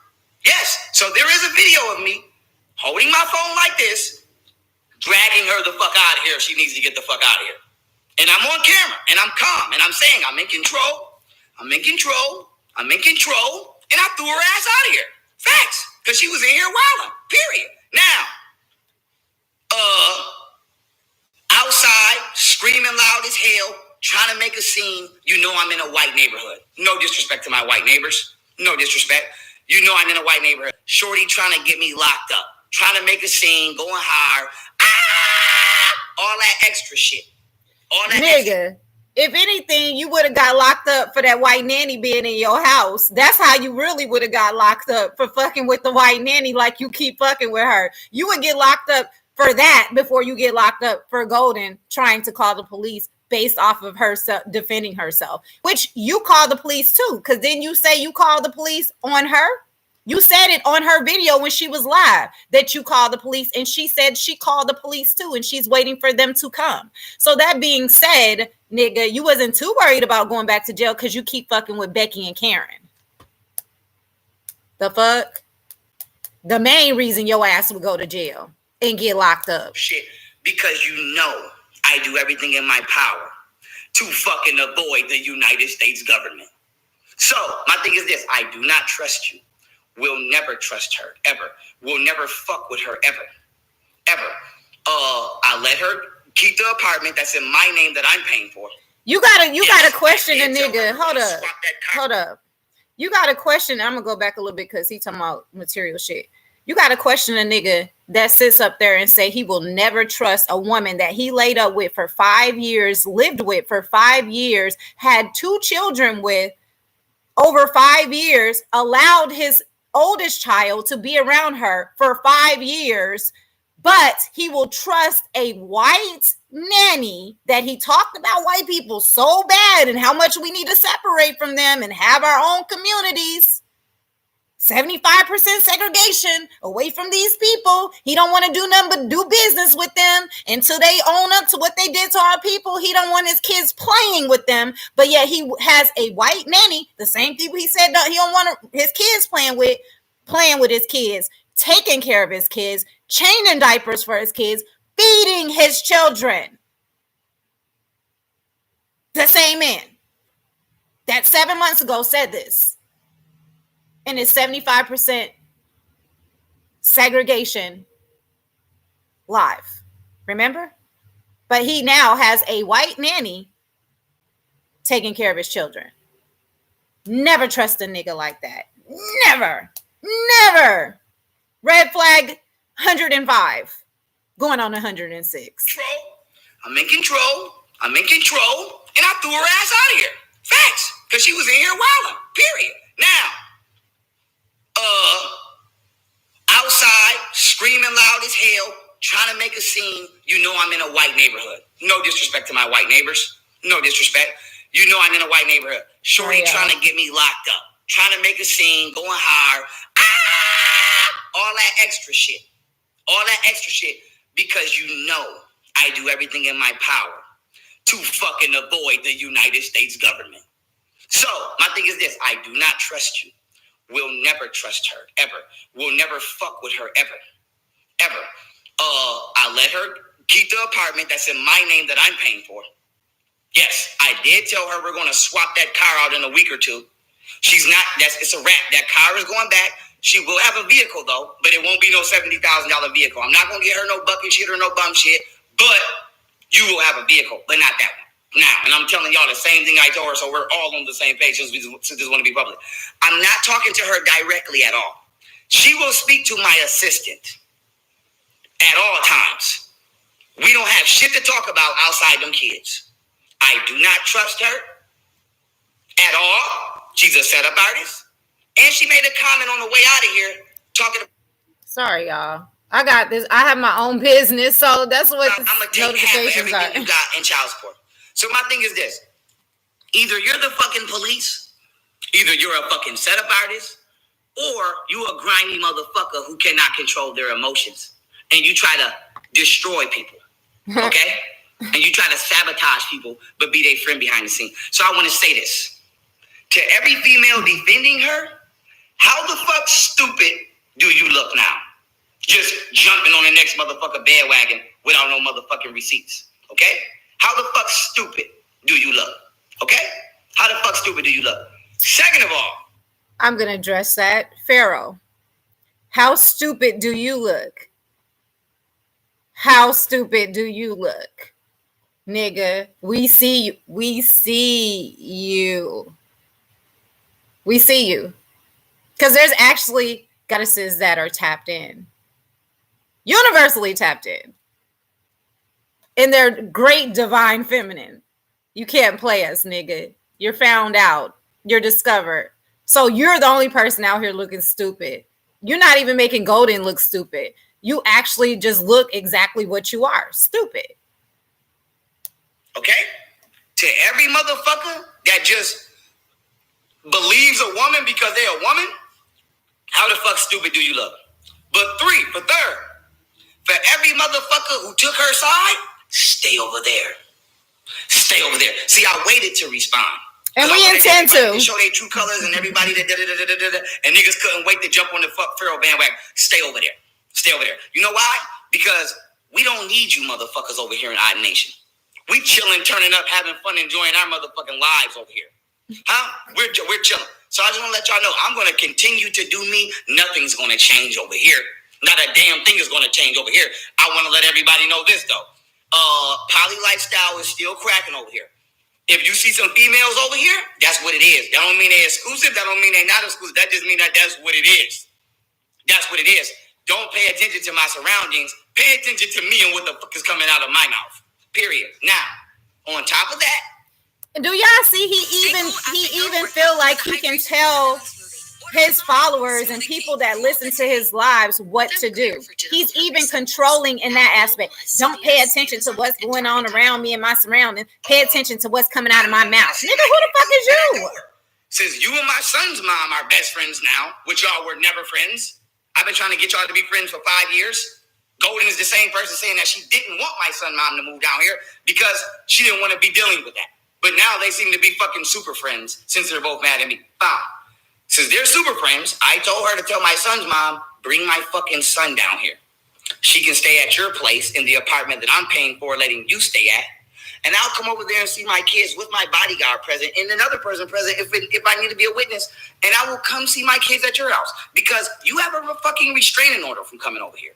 Yes. So there is a video of me holding my phone like this, dragging her the fuck out of here. She needs to get the fuck out of here. And I'm on camera, and I'm calm, and I'm saying I'm in control. I'm in control. I'm in control. And I threw her ass out of here. Facts. Because she was in here wilding. Period. Now, outside, screaming loud as hell, trying to make a scene. You know I'm in a white neighborhood. No disrespect to my white neighbors. No disrespect. You know I'm in a white neighborhood. Shorty trying to get me locked up. Trying to make a scene, going hard. All that extra shit. All that nigga, extra. If anything, you would have got locked up for that white nanny being in your house. That's how you really would have got locked up, for fucking with the white nanny like you keep fucking with her. You would get locked up for that before you get locked up for Golden trying to call the police based off of her defending herself, which you call the police too, because then you say you called the police on her. You said it on her video when she was live that you called the police, and she said she called the police too, and she's waiting for them to come. So that being said, nigga, you wasn't too worried about going back to jail because you keep fucking with Becky and Karen. The fuck? The main reason your ass would go to jail and get locked up. Shit, because you know I do everything in my power to fucking avoid the United States government. So my thing is this: I do not trust you. We'll never trust her, ever. We'll never fuck with her, ever. Ever. I let her keep the apartment that's in my name that I'm paying for. You gotta question a nigga. Hold up. You got to question. I'm going to go back a little bit because he talking about material shit. You got to question a nigga that sits up there and say he will never trust a woman that he laid up with for 5 years, lived with for 5 years, had 2 children with over 5 years, allowed his oldest child to be around her for 5 years, but he will trust a white nanny that he talked about white people so bad and how much we need to separate from them and have our own communities. 75% segregation away from these people. He don't want to do nothing but do business with them until they own up to what they did to our people. He don't want his kids playing with them, but yet he has a white nanny, the same people he said he don't want his kids playing with his kids, taking care of his kids, changing diapers for his kids, feeding his children. The same man that 7 months ago said this. And it's 75% segregation live. Remember? But he now has a white nanny taking care of his children. Never trust a nigga like that. Never. Never. Red flag 105. Going on 106. I'm in control. And I threw her ass out of here. Facts. Because she was in here wilding. Period. Now, outside, screaming loud as hell, trying to make a scene. You know I'm in a white neighborhood. No disrespect to my white neighbors. No disrespect. You know I'm in a white neighborhood. Shorty trying to get me locked up. Trying to make a scene, going hard. All that extra shit. Because you know I do everything in my power to fucking avoid the United States government. So, my thing is this. I do not trust you. Will never trust her, ever. Will never fuck with her, ever. I let her keep the apartment that's in my name that I'm paying for. Yes, I did tell her we're going to swap that car out in a week or two. It's a wrap. That car is going back. She will have a vehicle, though, but it won't be no $70,000 vehicle. I'm not going to get her no bucket shit or no bum shit, but you will have a vehicle, but not that one. Now, and I'm telling y'all the same thing I told her, so we're all on the same page since we just want to be public. I'm not talking to her directly at all. She will speak to my assistant at all times. We don't have shit to talk about outside them kids. I do not trust her at all. She's a setup artist. And she made a comment on the way out of here talking about... Sorry, y'all. I got this. I have my own business, so that's what I'm going to take half of everything you got in child support. So my thing is this. Either you're the fucking police, either you're a fucking setup artist, or you a grimy motherfucker who cannot control their emotions. And you try to destroy people. Okay? And you try to sabotage people, but be their friend behind the scene. So I want to say this. To every female defending her, how the fuck stupid do you look now? Just jumping on the next motherfucker bandwagon without no motherfucking receipts. Okay? How the fuck stupid do you look? Okay? How the fuck stupid do you look? Second of all, I'm going to address that. Pharaoh, how stupid do you look? How stupid do you look? Nigga, we see you. We see you. We see you. Because there's actually goddesses that are tapped in. Universally tapped in. And they're great divine feminine. You can't play us, nigga. You're found out. You're discovered. So you're the only person out here looking stupid. You're not even making Golden look stupid. You actually just look exactly what you are. Stupid. Okay? To every motherfucker that just believes a woman because they're a woman, how the fuck stupid do you look? But for third, for every motherfucker who took her side, stay over there. Stay over there. See, I waited to respond. And we intend to show their true colors and everybody that and niggas couldn't wait to jump on the fuck Pharoah bandwagon. Stay over there. Stay over there. You know why? Because we don't need you motherfuckers over here in Odd Nation. We chilling, turning up, having fun, enjoying our motherfucking lives over here. Huh? We're chilling. So I just want to let y'all know, I'm going to continue to do me. Nothing's going to change over here. Not a damn thing is going to change over here. I want to let everybody know this, though. Poly lifestyle is still cracking over here. If you see some females over here, that's what it is. That don't mean they're exclusive. That don't mean they're not exclusive. That just means that that's what it is. That's what it is. Don't pay attention to my surroundings. Pay attention to me and what the fuck is coming out of my mouth. Period. Now, on top of that, do y'all see he even feel like he can tell his followers and people that listen to his lives what to do? He's even controlling in that aspect. Don't pay attention to what's going on around me and my surroundings. Pay attention to what's coming out of my mouth. Nigga, who the fuck is you? Since you and my son's mom are best friends now, which y'all were never friends, I've been trying to get y'all to be friends for 5 years. Golden is the same person saying that she didn't want my son mom to move down here because she didn't want to be dealing with that. But now they seem to be fucking super friends since they're both mad at me. Fine. Since they're super friends, I told her to tell my son's mom, bring my fucking son down here. She can stay at your place in the apartment that I'm paying for, letting you stay at. And I'll come over there and see my kids with my bodyguard present and another person present if I need to be a witness. And I will come see my kids at your house because you have a fucking restraining order from coming over here.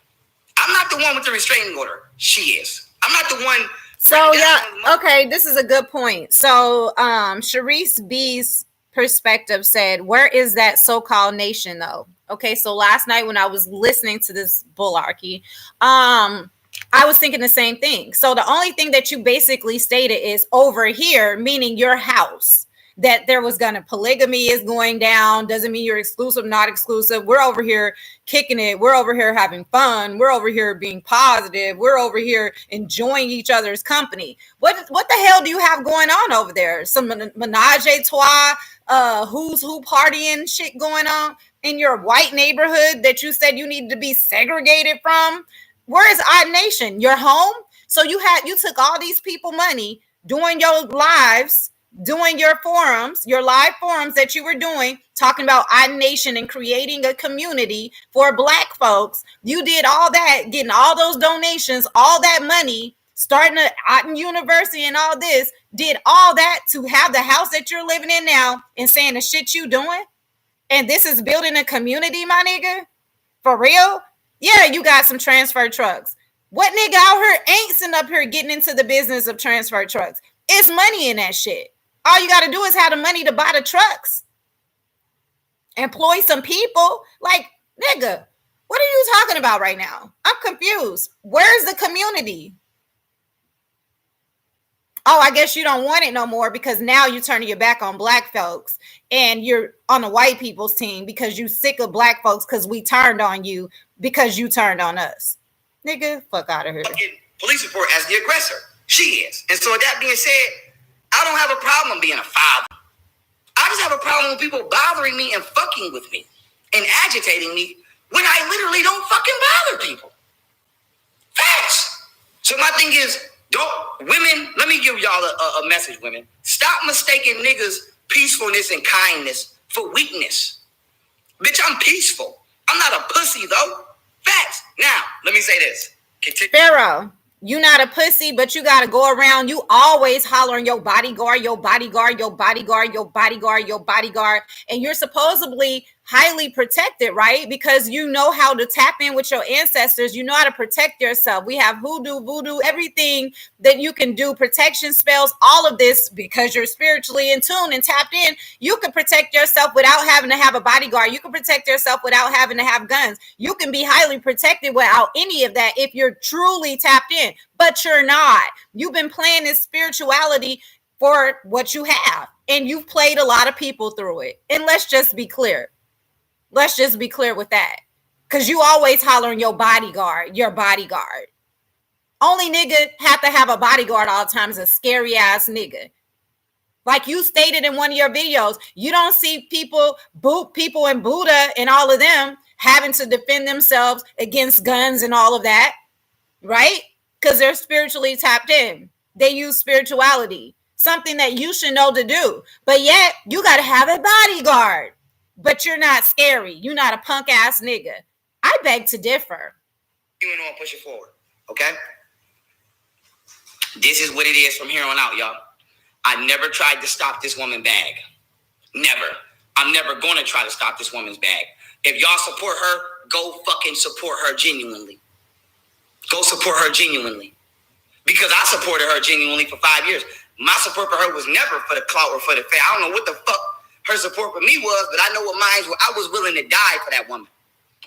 I'm not the one with the restraining order. She is. I'm not the one. So, yeah, okay, this is a good point. So, Sharice B's perspective said, where is that so-called nation, though? Okay, so last night when I was listening to this bullarchy, I was thinking the same thing. So the only thing that you basically stated is over here, meaning your house, that there was gonna polygamy is going down. Doesn't mean you're exclusive, not exclusive. We're over here kicking it. We're over here having fun. We're over here being positive. We're over here enjoying each other's company. What the hell do you have going on over there? Some menage a trois, who's who partying shit going on in your white neighborhood that you said you needed to be segregated from? Where is Odd Nation? Your home? So you took all these people money doing your lives, doing your forums, your live forums that you were doing, talking about Odd Nation and creating a community for Black folks. You did all that, getting all those donations, all that money, starting at Otten University and all this, did all that to have the house that you're living in now and saying the shit you doing? And this is building a community, my nigga? For real? Yeah, you got some transfer trucks. What nigga out here ain't sitting up here getting into the business of transfer trucks? It's money in that shit. All you got to do is have the money to buy the trucks. Employ some people. Like, nigga, what are you talking about right now? I'm confused. Where's the community? Oh, I guess you don't want it no more because now you're turning your back on Black folks and you're on the white people's team because you sick of Black folks because we turned on you because you turned on us. Nigga, fuck out of here. Police report as the aggressor. She is. And so with that being said, I don't have a problem being a father. I just have a problem with people bothering me and fucking with me and agitating me when I literally don't fucking bother people. Facts. So my thing is, women, let me give y'all a message, women. Stop mistaking niggas' peacefulness and kindness for weakness. Bitch, I'm peaceful. I'm not a pussy, though. Facts. Now, let me say this. Pharoah, you not a pussy, but you got to go around. You always hollering your bodyguard, your bodyguard, your bodyguard, your bodyguard, your bodyguard. And you're supposedly highly protected, right? Because you know how to tap in with your ancestors. You know how to protect yourself. We have hoodoo, voodoo, everything that you can do, protection spells, all of this, because you're spiritually in tune and tapped in. You can protect yourself without having to have a bodyguard. You can protect yourself without having to have guns. You can be highly protected without any of that if you're truly tapped in, but you're not. You've been playing this spirituality for what you have, and you've played a lot of people through it. And let's just be clear. Let's just be clear with that. Because you always hollering your bodyguard, your bodyguard. Only nigga have to have a bodyguard all the time is a scary ass nigga. Like you stated in one of your videos, you don't see people in Buddha and all of them having to defend themselves against guns and all of that, right? Because they're spiritually tapped in. They use spirituality, something that you should know to do. But yet, you got to have a bodyguard. But you're not scary. You're not a punk ass nigga. I beg to differ. You want to push it forward, okay? This is what it is from here on out, y'all. I never tried to stop this woman's bag. Never. I'm never going to try to stop this woman's bag. If y'all support her, go fucking support her genuinely. Go support her genuinely. Because I supported her genuinely for 5 years. My support for her was never for the clout or for the fame. I don't know what the fuck her support for me was, but I know what mine was. I was willing to die for that woman.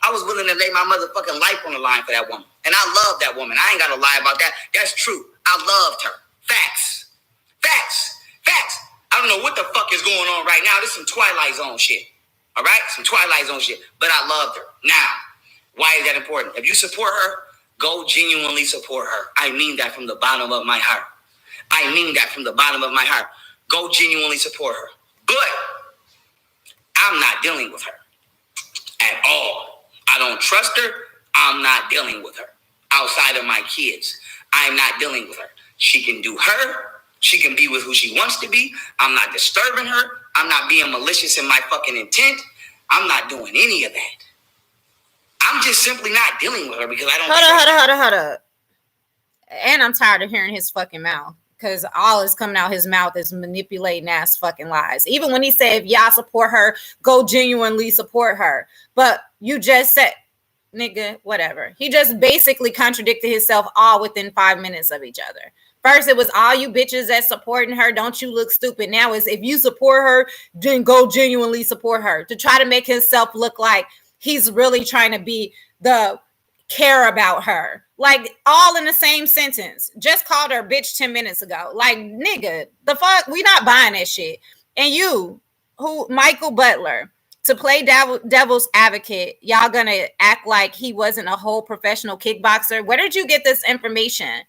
I was willing to lay my motherfucking life on the line for that woman. And I love that woman. I ain't got to lie about that. That's true. I loved her. Facts. Facts. Facts. I don't know what the fuck is going on right now. This is some Twilight Zone shit. All right? Some Twilight Zone shit. But I loved her. Now, why is that important? If you support her, go genuinely support her. I mean that from the bottom of my heart. I mean that from the bottom of my heart. Go genuinely support her. But I'm not dealing with her at all. I don't trust her. I'm not dealing with her. Outside of my kids, I'm not dealing with her. She can do her. She can be with who she wants to be. I'm not disturbing her. I'm not being malicious in my fucking intent. I'm not doing any of that. I'm just simply not dealing with her because I don't. Hold up. And I'm tired of hearing his fucking mouth. Because all is coming out his mouth is manipulating ass fucking lies. Even when he said, if y'all support her, go genuinely support her. But you just said, nigga, whatever. He just basically contradicted himself all within 5 minutes of each other. First, it was all you bitches that supporting her. Don't you look stupid. Now it's if you support her, then go genuinely support her. To try to make himself look like he's really trying to be the care about her. Like all in the same sentence. Just called her bitch 10 minutes ago. Like, nigga, the fuck? We not buying that shit. And you, who Michael Butler, to play devil's advocate, y'all gonna act like he wasn't a whole professional kickboxer. Where did you get this information?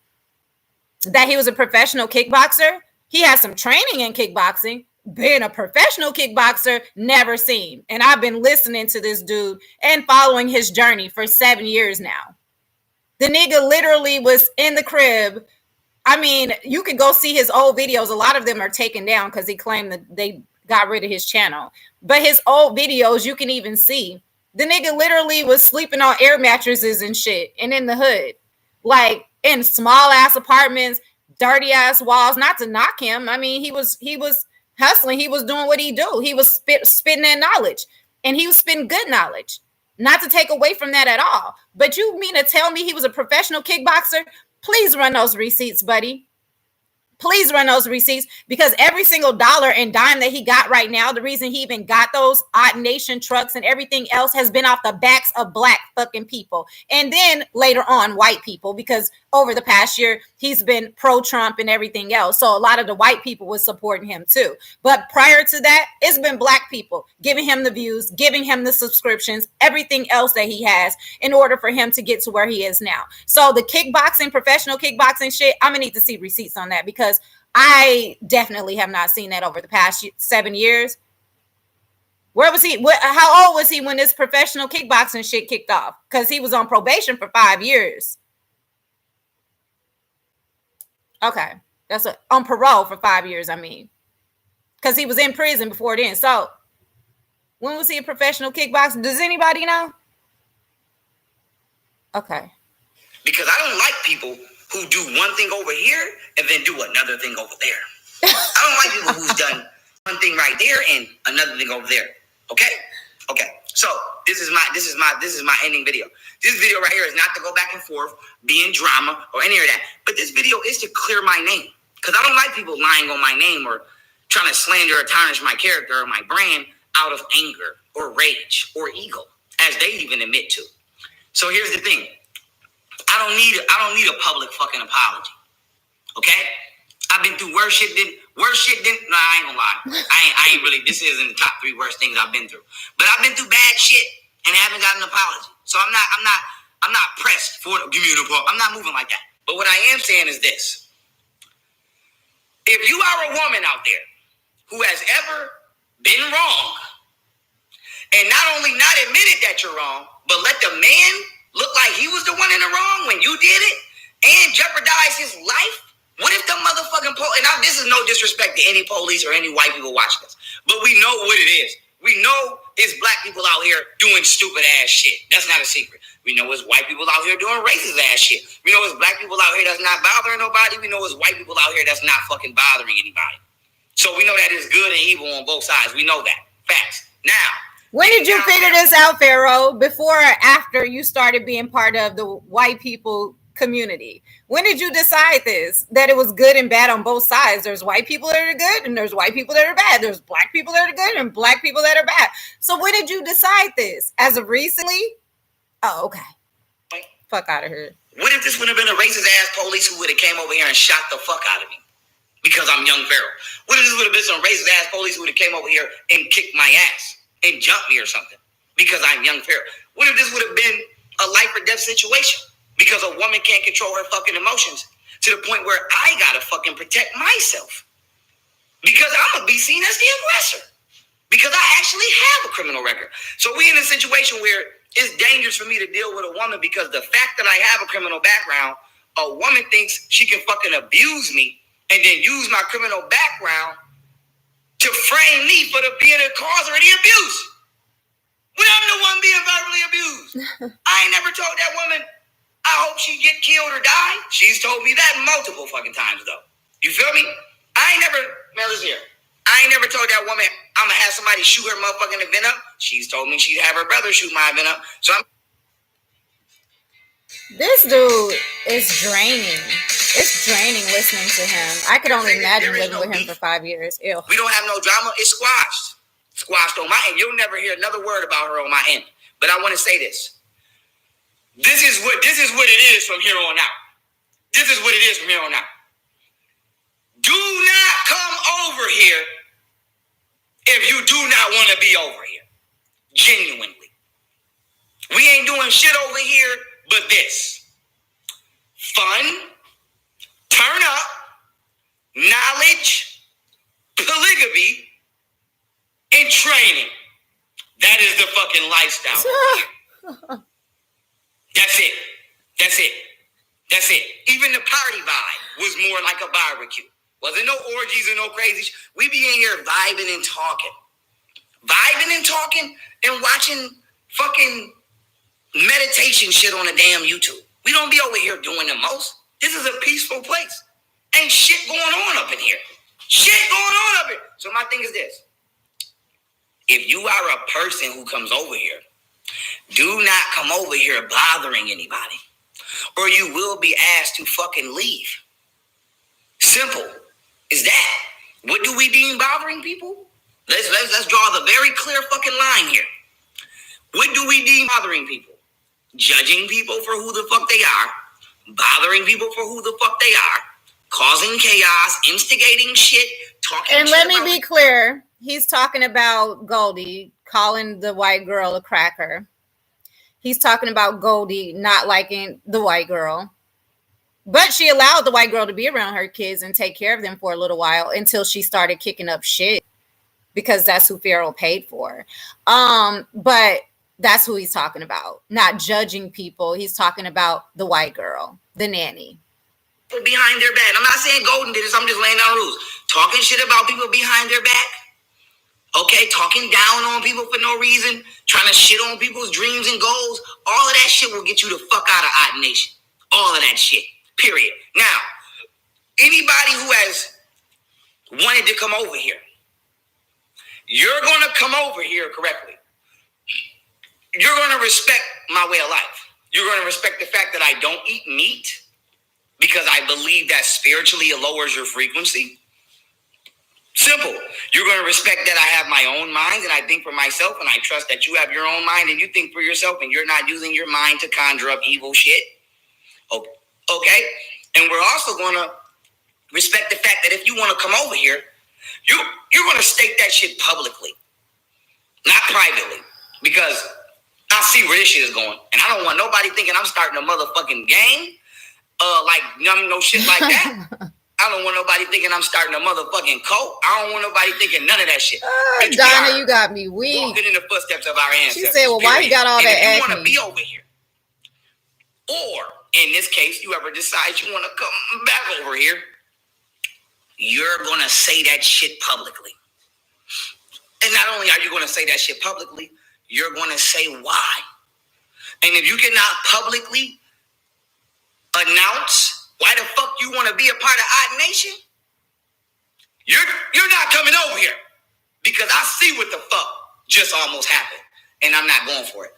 That he was a professional kickboxer? He has some training in kickboxing. Being a professional kickboxer, never seen. And I've been listening to this dude and following his journey for 7 years now. The nigga literally was in the crib. I mean, you could go see his old videos. A lot of them are taken down because he claimed that they got rid of his channel. But his old videos, you can even see. The nigga literally was sleeping on air mattresses and shit and in the hood. Like in small ass apartments, dirty ass walls. Not to knock him. I mean, he was hustling. He was doing what he do. He was spitting that knowledge. And he was spitting good knowledge. Not to take away from that at all. But you mean to tell me he was a professional kickboxer? Please run those receipts, buddy. Please run those receipts, because every single dollar and dime that he got right now, the reason he even got those Odd Nation trucks and everything else has been off the backs of black fucking people. And then later on, white people, because over the past year, he's been pro-Trump and everything else. So a lot of the white people was supporting him too. But prior to that, it's been black people giving him the views, giving him the subscriptions, everything else that he has in order for him to get to where he is now. So the kickboxing, professional kickboxing shit, I'm gonna need to see receipts on that, because I definitely have not seen that over the past 7 years. Where was he? How old was he when this professional kickboxing shit kicked off? Because he was on probation for 5 years. Okay, that's on parole for 5 years. I mean, because he was in prison before then. So when was he a professional kickboxer? Does anybody know? Okay. Because I don't like people who do one thing over here and then do another thing over there. I don't like people who's done one thing right there and another thing over there. Okay? So this is my ending video. This video right here is not to go back and forth, be in drama or any of that. But this video is to clear my name, because I don't like people lying on my name or trying to slander or tarnish my character or my brand out of anger or rage or ego, as they even admit to. So here's the thing. I don't need a public fucking apology. Okay? I've been through worse shit than no, I ain't gonna lie. I ain't really, this isn't the top 3 worst things I've been through. But I've been through bad shit and haven't gotten an apology. So I'm not pressed for give me an apology. I'm not moving like that. But what I am saying is this. If you are a woman out there who has ever been wrong, and not only not admitted that you're wrong, but let the man look like he was the one in the wrong when you did it and jeopardize his life, what if the motherfucking and now this is no disrespect to any police or any white people watching this, but we know what it is. We know it's black people out here doing stupid ass shit. That's not a secret. We know it's white people out here doing racist ass shit. We know it's black people out here that's not bothering nobody. We know it's white people out here that's not fucking bothering anybody. So we know that it's good and evil on both sides. We know that. Facts. Now, when did you figure this out, Pharaoh? Before or after you started being part of the white people community? When did you decide this? That it was good and bad on both sides. There's white people that are good and there's white people that are bad. There's black people that are good and black people that are bad. So when did you decide this? As of recently? Oh, okay. Fuck out of here. What if this would have been a racist ass police who would have came over here and shot the fuck out of me because I'm young Pharoah? What if this would have been some racist ass police who would have came over here and kicked my ass and jumped me or something because I'm young Pharoah? What if this would have been a life or death situation because a woman can't control her fucking emotions to the point where I gotta fucking protect myself because I'm gonna be seen as the aggressor because I actually have a criminal record. So we in a situation where it's dangerous for me to deal with a woman because the fact that I have a criminal background, a woman thinks she can fucking abuse me and then use my criminal background to frame me for being the cause of the abuse. When I'm the one being verbally abused. I ain't never told that woman, I hope she get killed or die. She's told me that multiple fucking times though. You feel me? Mel is here. I ain't never told that woman I'm gonna have somebody shoot her motherfucking event up. She's told me she'd have her brother shoot my event up. So this dude is draining. It's draining listening to him. I could only imagine living with him for 5 years. Ew. We don't have no drama. It's squashed. Squashed on my end. You'll never hear another word about her on my end. But I want to say this. This is what it is from here on out. This is what it is from here on out. Do not come over here if you do not want to be over here. Genuinely. We ain't doing shit over here but this. Fun, turn up, knowledge, polygamy, and training. That is the fucking lifestyle. That's it. That's it. That's it. Even the party vibe was more like a barbecue. Wasn't no orgies and no crazy shit. We be in here vibing and talking. Vibing and talking and watching fucking meditation shit on a damn YouTube. We don't be over here doing the most. This is a peaceful place. Ain't shit going on up in here. Shit going on up here. So my thing is this. If you are a person who comes over here, do not come over here bothering anybody, or you will be asked to fucking leave. Simple is that. What do we deem bothering people? Let's draw the very clear fucking line here. What do we deem bothering people? Judging people for who the fuck they are, bothering people for who the fuck they are, causing chaos, instigating shit, talking. And let me be clear. He's talking about Goldie calling the white girl a cracker. He's talking about Goldie not liking the white girl. But she allowed the white girl to be around her kids and take care of them for a little while until she started kicking up shit because that's who Pharoah paid for. But that's who he's talking about. Not judging people. He's talking about the white girl, the nanny. Behind their back. I'm not saying Golden did this. I'm just laying down rules. Talking shit about people behind their back. Okay, talking down on people for no reason, trying to shit on people's dreams and goals. All of that shit will get you the fuck out of Odd Nation. All of that shit. Period. Now, anybody who has wanted to come over here, you're going to come over here correctly. You're going to respect my way of life. You're going to respect the fact that I don't eat meat because I believe that spiritually it lowers your frequency. Simple. You're going to respect that I have my own mind and I think for myself, and I trust that you have your own mind and you think for yourself and you're not using your mind to conjure up evil shit. Okay? And we're also going to respect the fact that if you want to come over here, you're going to state that shit publicly, not privately, because I see where this shit is going. And I don't want nobody thinking I'm starting a motherfucking gang, no shit like that. I don't want nobody thinking I'm starting a motherfucking cult. I don't want nobody thinking none of that shit. Donna, you got me weak. Walking in the footsteps of our ancestors. She said, well, why you got all that acne? If you want to be over here, or in this case, you ever decide you want to come back over here, you're going to say that shit publicly. And not only are you going to say that shit publicly, you're going to say why. And if you cannot publicly announce why the fuck you want to be a part of Odd Nation, you're not coming over here because I see what the fuck just almost happened and I'm not going for it.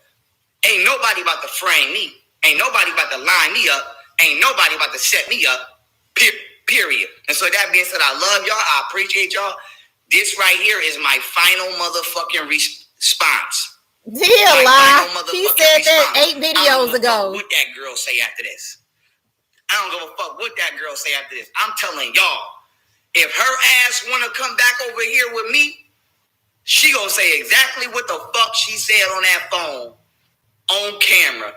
Ain't nobody about to frame me. Ain't nobody about to line me up Ain't nobody about to set me up, period. And so that being said, I love y'all. I appreciate y'all. This right here is my final motherfucking response. He said that 8 videos ago. What that girl say after this? I don't give a fuck what that girl say after this. I'm telling y'all, if her ass want to come back over here with me, she gonna say exactly what the fuck she said on that phone, on camera,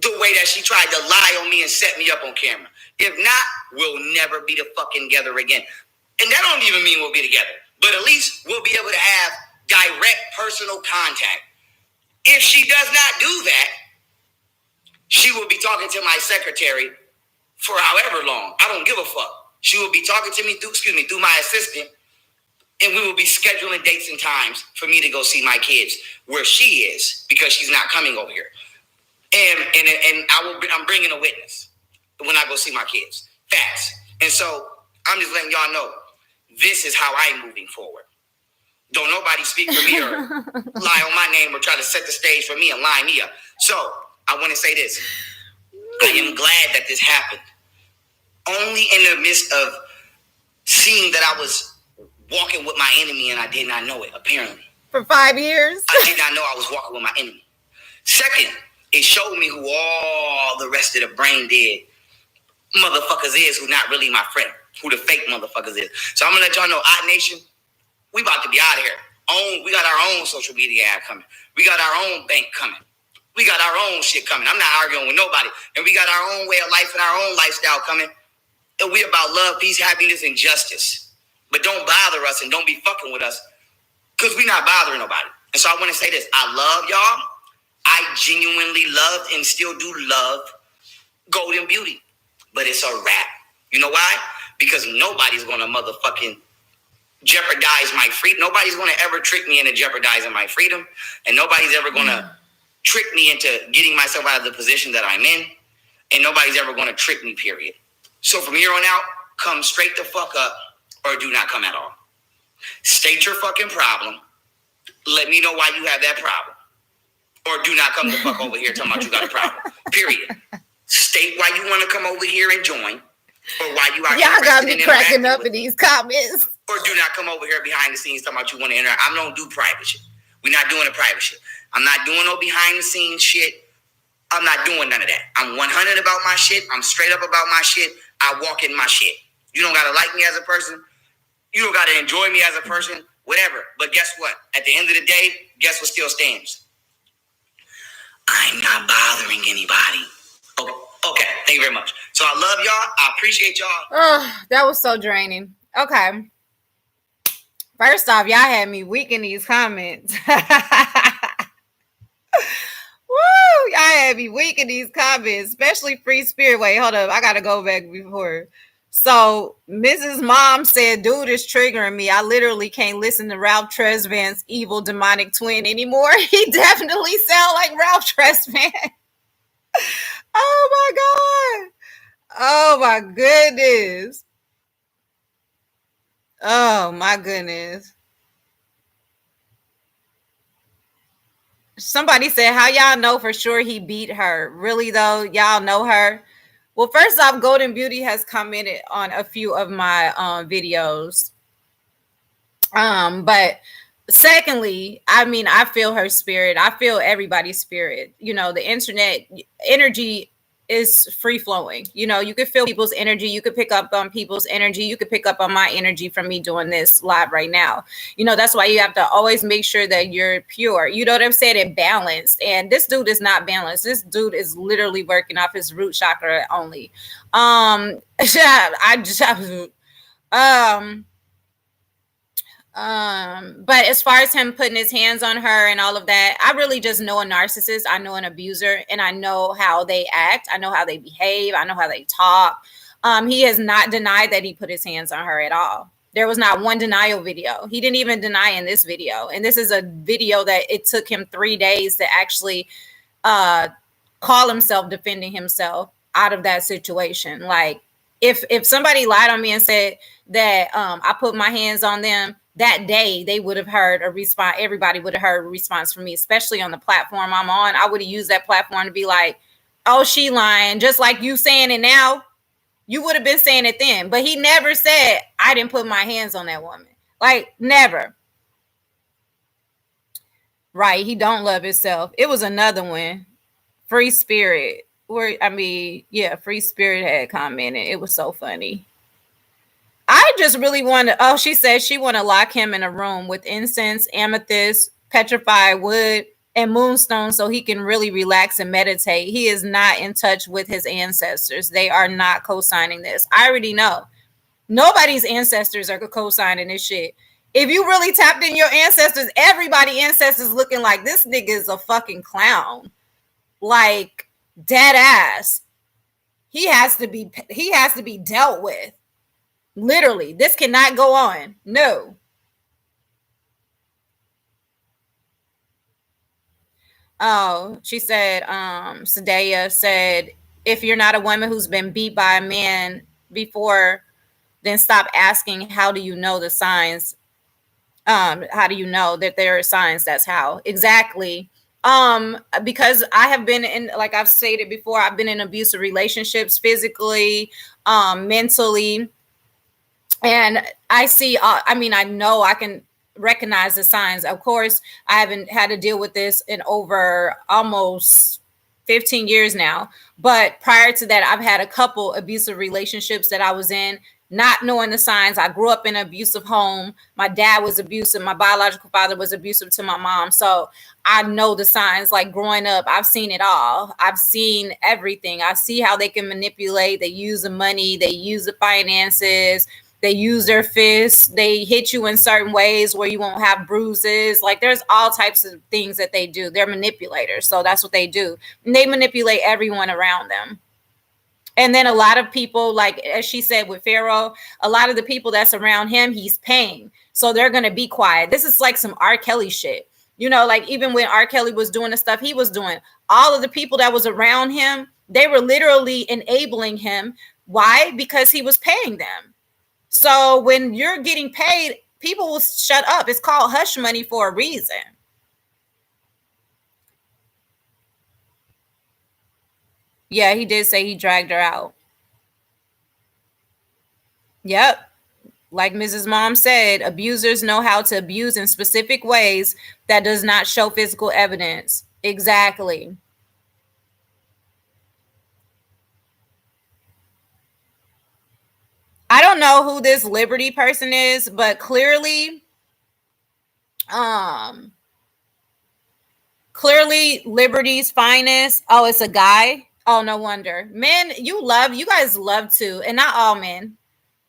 the way that she tried to lie on me and set me up on camera. If not, we'll never be the fucking together again. And that don't even mean we'll be together, but at least we'll be able to have direct personal contact. If she does not do that, she will be talking to my secretary for however long. I don't give a fuck. She will be talking to me through my assistant, and we will be scheduling dates and times for me to go see my kids where she is, because she's not coming over here. And I'm bringing a witness when I go see my kids. Facts. And so I'm just letting y'all know, this is how I'm moving forward. Don't nobody speak for me or lie on my name or try to set the stage for me and line me up. So I want to say this. I am glad that this happened. Only in the midst of seeing that I was walking with my enemy and I did not know it, apparently. For 5 years? I did not know I was walking with my enemy. Second, it showed me who all the rest of the brain dead motherfuckers is, who not really my friend, who the fake motherfuckers is. So I'm going to let y'all know, Odd Nation, we about to be out of here. We got our own social media ad coming. We got our own bank coming. We got our own shit coming. I'm not arguing with nobody. And we got our own way of life and our own lifestyle coming. And we about love, peace, happiness, and justice. But don't bother us and don't be fucking with us, because we not bothering nobody. And so I want to say this. I love y'all. I genuinely loved and still do love Golden Beauty. But it's a wrap. You know why? Because nobody's going to motherfucking jeopardize my freedom. Nobody's going to ever trick me into jeopardizing my freedom. And nobody's ever going to trick me into getting myself out of the position that I'm in. And nobody's ever going to trick me, period. So from here on out, come straight the fuck up or do not come at all. State your fucking problem. Let me know why you have that problem. Or do not come the fuck over here talking about you got a problem. Period. State why you want to come over here and join. Or why you are y'all got me cracking up in these comments. Or do not come over here behind the scenes talking about you want to interact. I don't do private shit. We're not doing the private shit. I'm not doing no behind the scenes shit. I'm not doing none of that. I'm 100 about my shit. I'm straight up about my shit. I walk in my shit. You don't got to like me as a person. You don't got to enjoy me as a person. Whatever. But guess what? At the end of the day, guess what still stands? I'm not bothering anybody. Okay. Thank you very much. So I love y'all. I appreciate y'all. Oh, that was so draining. Okay. First off, y'all had me weak in these comments. Woo! Y'all had me weak in these comments, especially Free Spirit. Wait, hold up. I got to go back before. So Mrs. Mom said, dude is triggering me. I literally can't listen to Ralph Tresvant's evil demonic twin anymore. He definitely sounds like Ralph Tresvant. Oh my God. Oh my goodness. Oh my goodness. Somebody said, how y'all know for sure he beat her? Really though, y'all know her? Well, first off, Golden Beauty has commented on a few of my videos. But secondly, I mean, I feel her spirit. I feel everybody's spirit. You know, the internet energy is free flowing. You know, you could feel people's energy. You could pick up on people's energy. You could pick up on my energy from me doing this live right now. You know, that's why you have to always make sure that you're pure. You know what I'm saying? And balanced. And this dude is not balanced. This dude is literally working off his root chakra only. But as far as him putting his hands on her and all of that, I really just know a narcissist. I know an abuser, and I know how they act. I know how they behave. I know how they talk. He has not denied that he put his hands on her at all. There was not one denial video. He didn't even deny in this video. And this is a video that it took him 3 days to actually call himself defending himself out of that situation. Like, if somebody lied on me and said that I put my hands on them, that day they would have heard a response. Everybody would have heard a response from me, especially on the platform I'm on. I would have used that platform to be like, oh, she lying, just like you saying it now. You would have been saying it then, but he never said, I didn't put my hands on that woman. Like, never. Right, he don't love himself. It was another one, Free Spirit, where, I mean, yeah, Free Spirit had commented. It was so funny. I just really want to, oh, she said she want to lock him in a room with incense, amethyst, petrified wood, and moonstone so he can really relax and meditate. He is not in touch with his ancestors. They are not co-signing this. I already know. Nobody's ancestors are co-signing this shit. If you really tapped in your ancestors, everybody ancestors looking like this nigga is a fucking clown. Like, dead ass. He has to be dealt with. Literally, this cannot go on. No. Oh, she said, Sadaya said, if you're not a woman who's been beat by a man before, then stop asking, how do you know the signs? How do you know that there are signs? That's how. Exactly. Because I have been in, like I've stated before, I've been in abusive relationships, physically, mentally. And I see, I know I can recognize the signs. Of course, I haven't had to deal with this in over almost 15 years now. But prior to that, I've had a couple abusive relationships that I was in, not knowing the signs. I grew up in an abusive home. My dad was abusive. My biological father was abusive to my mom. So I know the signs. Like growing up, I've seen it all. I've seen everything. I see how they can manipulate. They use the money. They use the finances. They use their fists. They hit you in certain ways where you won't have bruises. Like there's all types of things that they do. They're manipulators. So that's what they do. And they manipulate everyone around them. And then a lot of people, like as she said with Pharoah, a lot of the people that's around him, he's paying. So they're going to be quiet. This is like some R. Kelly shit. You know, like even when R. Kelly was doing the stuff he was doing, all of the people that was around him, they were literally enabling him. Why? Because he was paying them. So when you're getting paid, people will shut up. It's called hush money for a reason. Yeah, he did say he dragged her out. Yep. Like Mrs. Mom said, abusers know how to abuse in specific ways that does not show physical evidence. Exactly. I don't know who this Liberty person is, but clearly Liberty's finest. Oh, it's a guy. Oh, no wonder. Men, you guys love to, and not all men.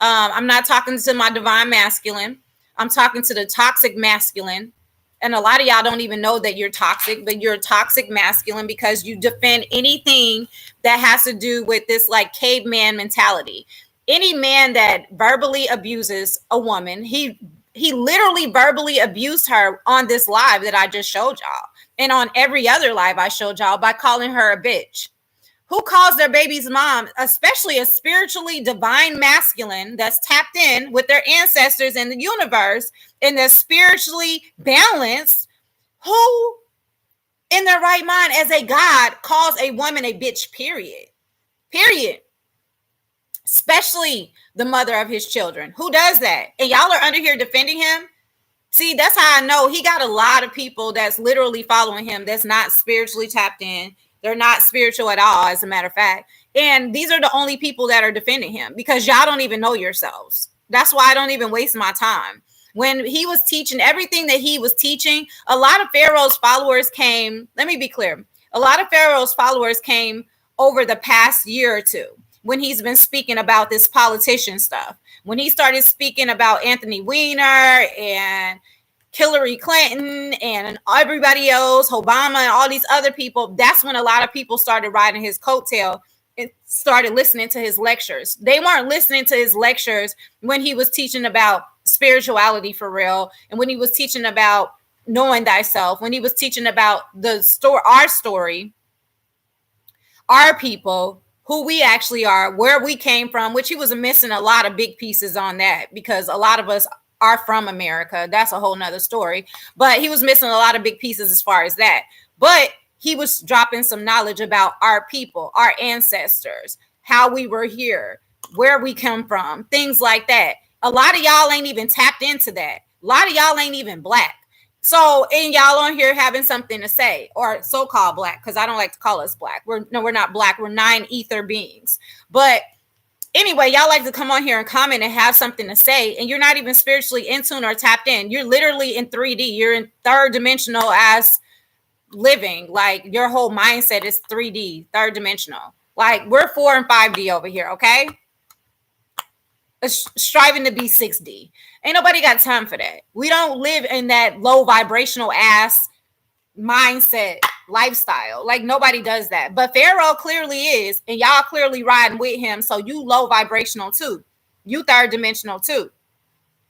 I'm not talking to my divine masculine. I'm talking to the toxic masculine. And a lot of y'all don't even know that you're toxic, but you're a toxic masculine because you defend anything that has to do with this like caveman mentality. Any man that verbally abuses a woman, he literally verbally abused her on this live that I just showed y'all. And on every other live I showed y'all by calling her a bitch. Who calls their baby's mom, especially a spiritually divine masculine that's tapped in with their ancestors in the universe and they're spiritually balanced, who in their right mind as a god calls a woman a bitch, period. Period. Especially the mother of his children. Who does that? And y'all are under here defending him. See, that's how I know he got a lot of people that's literally following him that's not spiritually tapped in. They're not spiritual at all, as a matter of fact. And these are the only people that are defending him because y'all don't even know yourselves. That's why I don't even waste my time. When he was teaching everything that he was teaching, a lot of Pharaoh's followers came. Let me be clear. A lot of Pharaoh's followers came over the past year or two when he's been speaking about this politician stuff. When he started speaking about Anthony Weiner and Hillary Clinton and everybody else, Obama and all these other people, that's when a lot of people started riding his coattail and started listening to his lectures. They weren't listening to his lectures when he was teaching about spirituality for real, and when he was teaching about knowing thyself, when he was teaching about the story, our people, who we actually are, where we came from, which he was missing a lot of big pieces on that because a lot of us are from America. That's a whole nother story. But he was missing a lot of big pieces as far as that. But he was dropping some knowledge about our people, our ancestors, how we were here, where we come from, things like that. A lot of y'all ain't even tapped into that. A lot of y'all ain't even black. So, and y'all on here having something to say, or so-called black, because I don't like to call us black. We're not black. We're 9 ether beings. But anyway, y'all like to come on here and comment and have something to say, and you're not even spiritually in tune or tapped in. You're literally in 3D. You're in third dimensional as living. Like your whole mindset is 3D, third dimensional. Like we're 4 and 5D over here, okay? Striving to be 6D. Ain't nobody got time for that. We don't live in that low vibrational ass mindset lifestyle. Like nobody does that. But Pharoah clearly is, and y'all clearly riding with him. So you low vibrational too. You third dimensional too.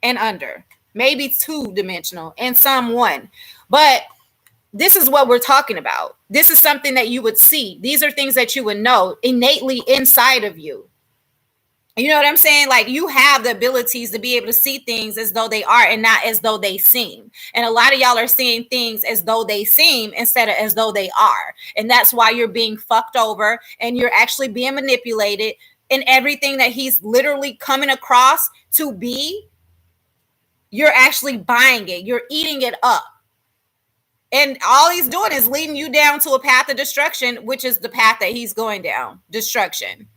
And under. Maybe 2 dimensional and some 1. But this is what we're talking about. This is something that you would see. These are things that you would know innately inside of you. You know what I'm saying? Like you have the abilities to be able to see things as though they are and not as though they seem. And a lot of y'all are seeing things as though they seem instead of as though they are. And that's why you're being fucked over and you're actually being manipulated, and everything that he's literally coming across to be, you're actually buying it. You're eating it up. And all he's doing is leading you down to a path of destruction, which is the path that he's going down. Destruction.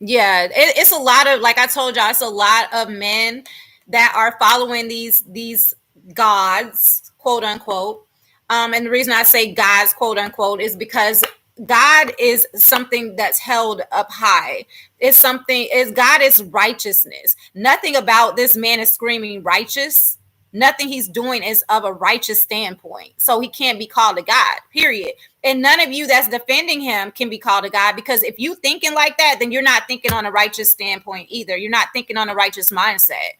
Yeah, it's a lot of, like I told y'all, it's a lot of men that are following these gods, quote unquote. And the reason I say gods, quote unquote, is because God is something that's held up high. God is righteousness. Nothing about this man is screaming righteous. Nothing he's doing is of a righteous standpoint. So he can't be called a God, period. And none of you that's defending him can be called a God, because if you thinking like that, then you're not thinking on a righteous standpoint either. You're not thinking on a righteous mindset.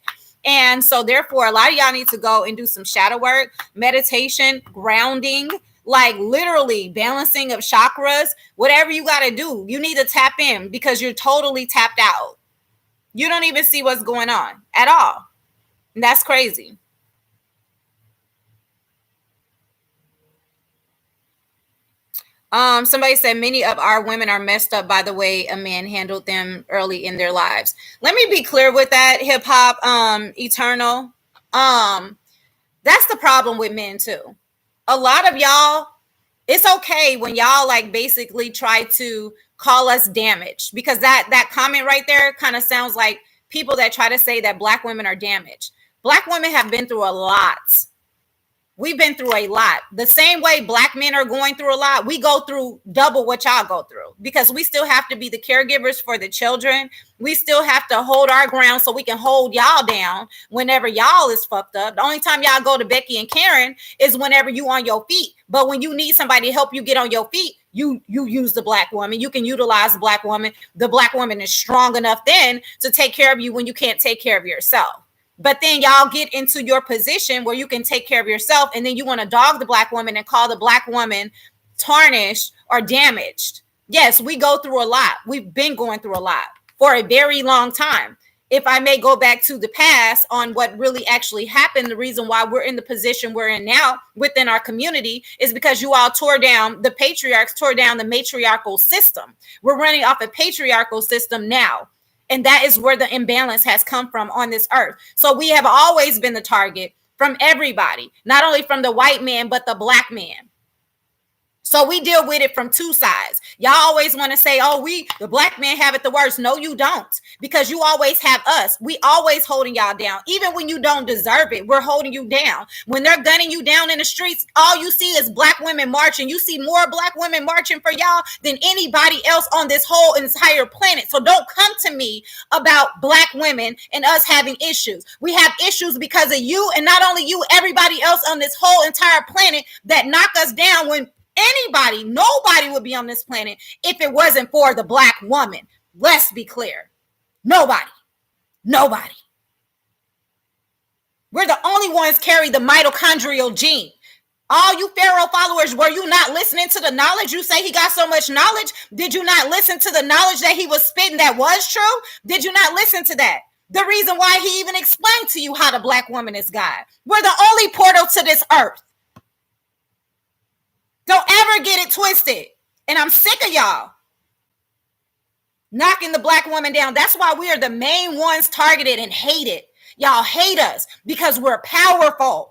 And so therefore, a lot of y'all need to go and do some shadow work, meditation, grounding, like literally balancing of chakras, whatever you got to do. You need to tap in because you're totally tapped out. You don't even see what's going on at all. And that's crazy. Somebody said many of our women are messed up by the way a man handled them early in their lives. Let me be clear with that, hip hop, eternal. That's the problem with men too. A lot of y'all, it's okay when y'all like basically try to call us damaged, because that comment right there kind of sounds like people that try to say that black women are damaged. Black women have been through a lot. We've been through a lot. The same way black men are going through a lot, we go through double what y'all go through, because we still have to be the caregivers for the children. We still have to hold our ground so we can hold y'all down whenever y'all is fucked up. The only time y'all go to Becky and Karen is whenever you on your feet. But when you need somebody to help you get on your feet, you use the black woman. You can utilize the black woman. The black woman is strong enough then to take care of you when you can't take care of yourself. But then y'all get into your position where you can take care of yourself, and then you want to dog the black woman and call the black woman tarnished or damaged. Yes, we go through a lot. We've been going through a lot for a very long time. If I may go back to the past on what really actually happened, the reason why we're in the position we're in now within our community is because you all tore down, the patriarchs tore down the matriarchal system. We're running off a patriarchal system now. And that is where the imbalance has come from on this earth. So we have always been the target from everybody, not only from the white man, but the black man. So we deal with it from 2 sides. Y'all always want to say, oh, the black men have it the worst. No, you don't, because you always have us. We always holding y'all down. Even when you don't deserve it, we're holding you down. When they're gunning you down in the streets, all you see is black women marching. You see more black women marching for y'all than anybody else on this whole entire planet. So don't come to me about black women and us having issues. We have issues because of you, and not only you, everybody else on this whole entire planet that knock us down. When nobody would be on this planet if it wasn't for the black woman. Let's be clear. Nobody. We're the only ones carry the mitochondrial gene. All you Pharaoh followers, were you not listening to the knowledge? You say he got so much knowledge. Did you not listen to the knowledge that he was spitting that was true? Did you not listen to that? The reason why he even explained to you how the black woman is God. We're the only portal to this earth. Don't ever get it twisted. And I'm sick of y'all knocking the black woman down. That's why we are the main ones targeted and hated. Y'all hate us because we're powerful.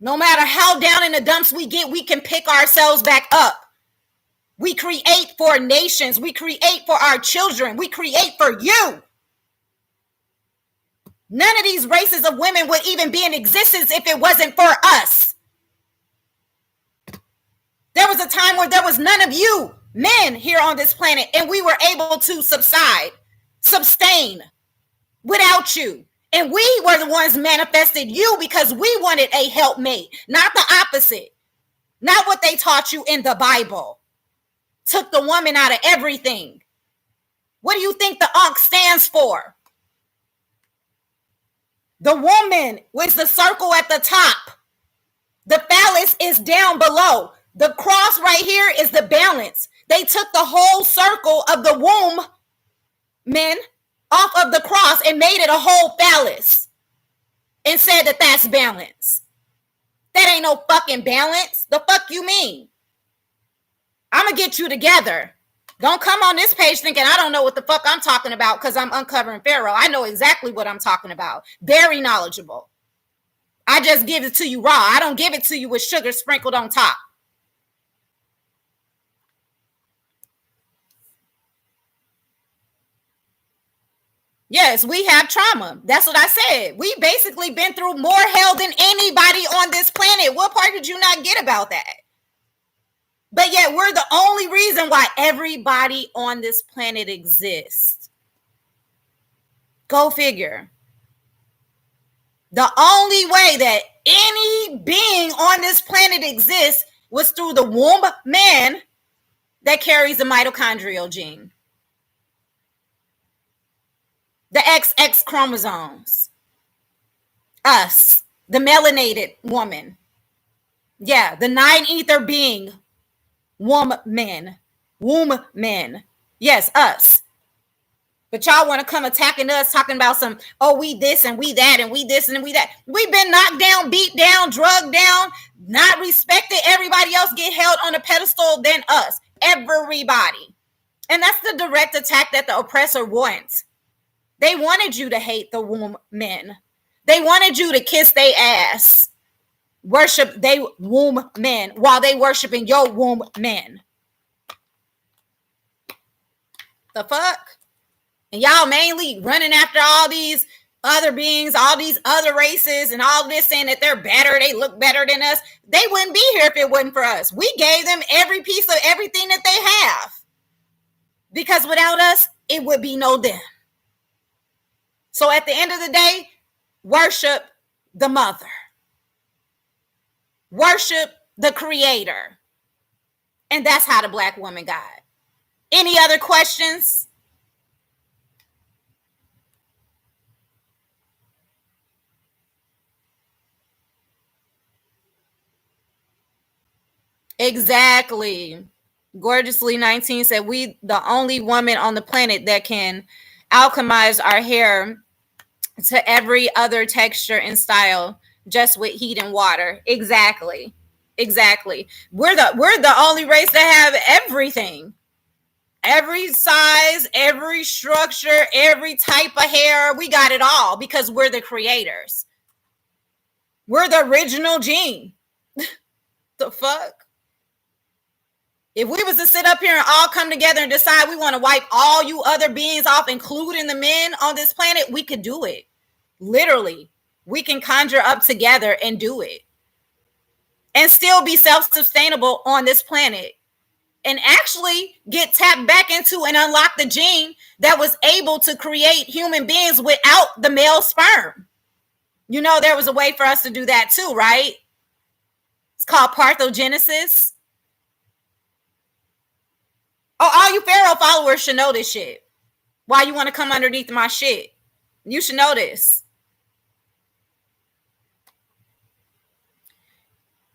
No matter how down in the dumps we get, we can pick ourselves back up. We create for nations. We create for our children. We create for you. None of these races of women would even be in existence if it wasn't for us. There was a time where there was none of you men here on this planet, and we were able to sustain without you. And we were the ones manifested you because we wanted a helpmate, not the opposite. Not what they taught you in the Bible. Took the woman out of everything. What do you think the Ankh stands for? The woman was the circle at the top. The phallus is down below. The cross right here is the balance. They took the whole circle of the womb, men, off of the cross and made it a whole phallus and said that that's balance. That ain't no fucking balance. The fuck you mean? I'm gonna get you together. Don't come on this page thinking I don't know what the fuck I'm talking about because I'm uncovering Pharaoh. I know exactly what I'm talking about. Very knowledgeable. I just give it to you raw. I don't give it to you with sugar sprinkled on top. Yes, we have trauma. That's what I said. We basically been through more hell than anybody on this planet. What part did you not get about that? But yet we're the only reason why everybody on this planet exists. Go figure. The only way that any being on this planet exists was through the womb man that carries the mitochondrial gene. The XX chromosomes. Us, the melanated woman. Yeah, the 9-ether being. Womb men. Yes, us. But y'all want to come attacking us, talking about some, oh, we this and we that and we this and we that. We've been knocked down, beat down, drugged down, not respected. Everybody else get held on a pedestal than us. Everybody. And that's the direct attack that the oppressor wants. They wanted you to hate the womb men. They wanted you to kiss their ass. Worship they womb men while they worshiping your womb men. The fuck? And y'all mainly running after all these other beings, all these other races, and all this saying that they're better, they look better than us. They wouldn't be here if it wasn't for us. We gave them every piece of everything that they have. Because without us, it would be no them. So at the end of the day, worship the mother. Worship the creator. And that's how the black woman got. Any other questions? Exactly. Gorgeously 19 said, we the only woman on the planet that can alchemize our hair to every other texture and style just with heat and water. Exactly. We're the only race that have everything. Every size, every structure, every type of hair. We got it all because we're the creators. We're the original gene. The fuck? If we was to sit up here and all come together and decide we want to wipe all you other beings off, including the men on this planet, we could do it. Literally. We can conjure up together and do it. And still be self-sustainable on this planet. And actually get tapped back into and unlock the gene that was able to create human beings without the male sperm. You know, there was a way for us to do that too, right? It's called parthenogenesis. Oh, all you Pharaoh followers should know this shit. Why you want to come underneath my shit? You should know this.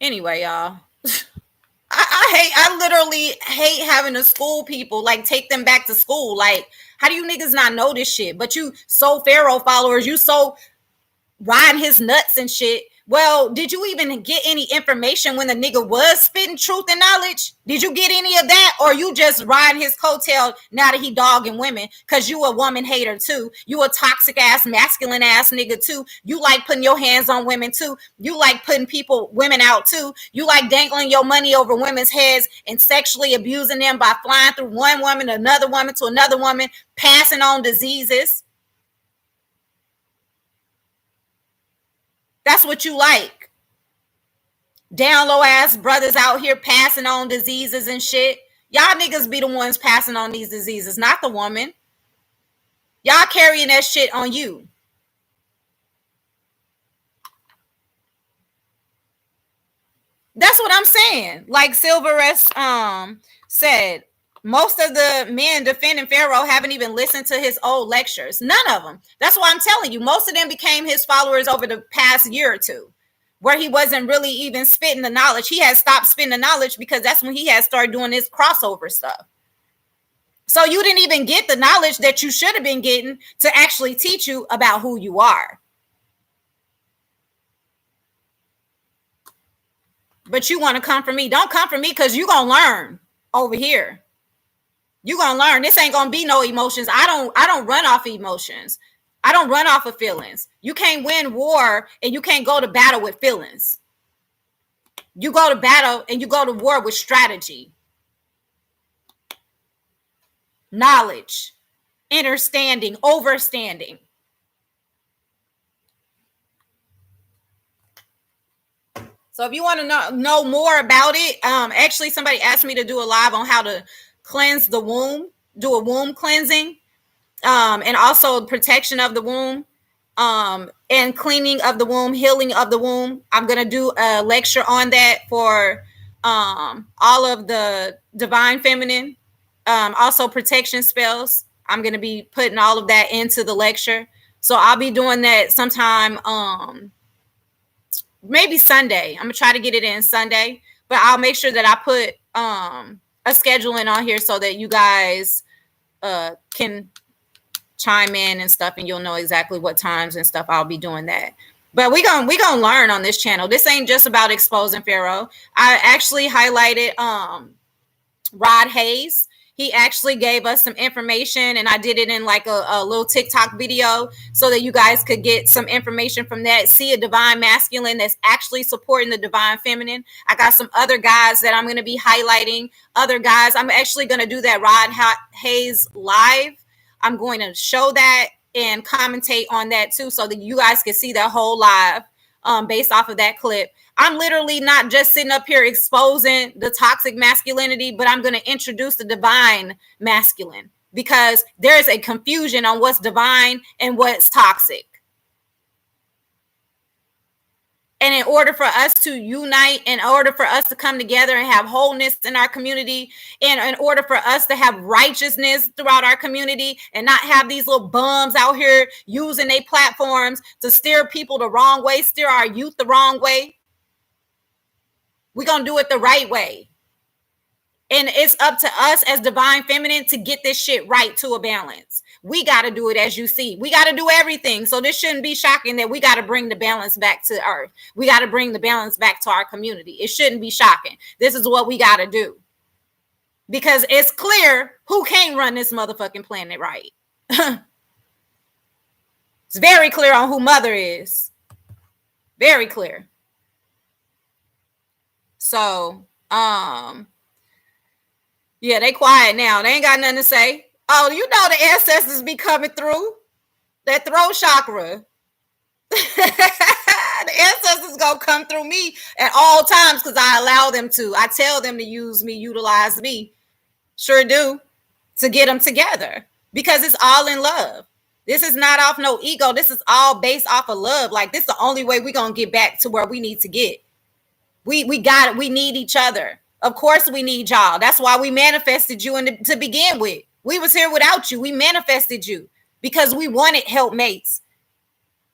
Anyway, y'all. I literally hate having to school people, like take them back to school. Like, how do you niggas not know this shit? But you so Pharaoh followers, you so riding his nuts and shit. Well, did you even get any information when the nigga was spitting truth and knowledge? Did you get any of that? Or you just riding his coattail now that he dogging women? Because you a woman hater too. You a toxic ass, masculine ass nigga too. You like putting your hands on women too. You like putting women out too. You like dangling your money over women's heads and sexually abusing them by flying through one woman to another woman, passing on diseases. That's what you like. Down low ass brothers out here passing on diseases and shit. Y'all niggas be the ones passing on these diseases, not the woman. Y'all carrying that shit on you. That's what I'm saying. Like Silverest said, most of the men defending Pharaoh haven't even listened to his old lectures. None of them. That's why I'm telling you, most of them became his followers over the past year or two, where he wasn't really even spitting the knowledge. He had stopped spitting the knowledge because that's when he had started doing this crossover stuff. So you didn't even get the knowledge that you should have been getting to actually teach you about who you are. But you want to come for me. Don't come for me, because you're going to learn over here. You're going to learn. This ain't going to be no emotions. I don't run off emotions. I don't run off of feelings. You can't win war and you can't go to battle with feelings. You go to battle and you go to war with strategy, knowledge, understanding, overstanding. So if you want to know more about it, actually somebody asked me to do a live on how to cleanse the womb, do a womb cleansing, and also protection of the womb, and cleaning of the womb, healing of the womb. I'm going to do a lecture on that for all of the divine feminine, also protection spells. I'm going to be putting all of that into the lecture. So I'll be doing that sometime, maybe Sunday. I'm going to try to get it in Sunday, but I'll make sure that I put a scheduling on here so that you guys can chime in and stuff, and you'll know exactly what times and stuff I'll be doing that. But we gonna learn on this channel. This ain't just about exposing Pharaoh. I actually highlighted Rod Hayes. He actually gave us some information, and I did it in like a little TikTok video so that you guys could get some information from that. See a divine masculine that's actually supporting the divine feminine. I got some other guys that I'm going to be highlighting. Other guys, I'm actually going to do that Rod Hayes live. I'm going to show that and commentate on that too, so that you guys can see that whole live based off of that clip. I'm literally not just sitting up here exposing the toxic masculinity, but I'm going to introduce the divine masculine, because there's a confusion on what's divine and what's toxic. And in order for us to unite, in order for us to come together and have wholeness in our community, and in order for us to have righteousness throughout our community and not have these little bums out here using their platforms to steer people the wrong way, steer our youth the wrong way, we're going to do it the right way. And it's up to us as divine feminine to get this shit right to a balance. We got to do it as you see. We got to do everything. So this shouldn't be shocking that we got to bring the balance back to earth. We got to bring the balance back to our community. It shouldn't be shocking. This is what we got to do. Because it's clear who can't run this motherfucking planet right. It's very clear on who mother is. Very clear. So, yeah, they quiet now. They ain't got nothing to say. Oh, you know the ancestors be coming through. That throat chakra. The ancestors gonna come through me at all times because I allow them to. I tell them to use me, utilize me. Sure do. To get them together. Because it's all in love. This is not off no ego. This is all based off of love. Like, this is the only way we're gonna get back to where we need to get. We got it. We need each other. Of course we need y'all. That's why we manifested you to begin with. We was here without you. We manifested you because we wanted helpmates.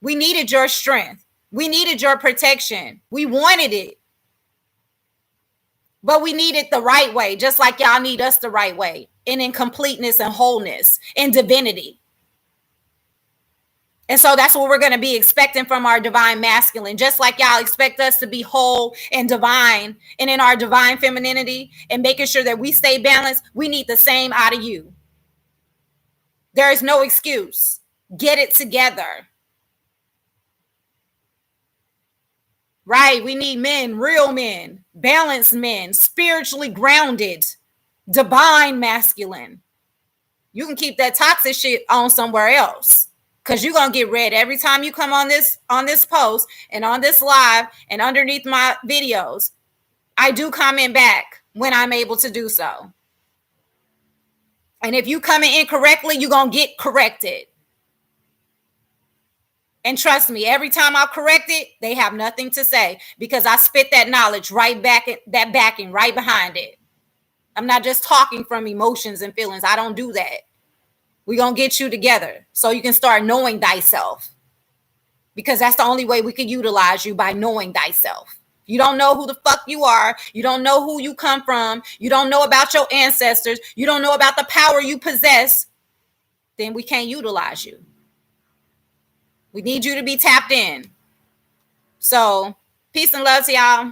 We needed your strength. We needed your protection. We wanted it. But we need it the right way, just like y'all need us the right way, and in completeness and wholeness and divinity. And so that's what we're going to be expecting from our divine masculine, just like y'all expect us to be whole and divine and in our divine femininity and making sure that we stay balanced. We need the same out of you. There is no excuse. Get it together. Right? We need men, real men, balanced men, spiritually grounded, divine masculine. You can keep that toxic shit on somewhere else, because you're going to get read every time you come on this post and on this live and underneath my videos. I do comment back when I'm able to do so. And if you come in incorrectly, you're going to get corrected. And trust me, every time I correct it, they have nothing to say, because I spit that knowledge right back, that backing right behind it. I'm not just talking from emotions and feelings. I don't do that. We're going to get you together so you can start knowing thyself, because that's the only way we can utilize you, by knowing thyself. You don't know who the fuck you are. You don't know who you come from. You don't know about your ancestors. You don't know about the power you possess. Then we can't utilize you. We need you to be tapped in. So peace and love to y'all.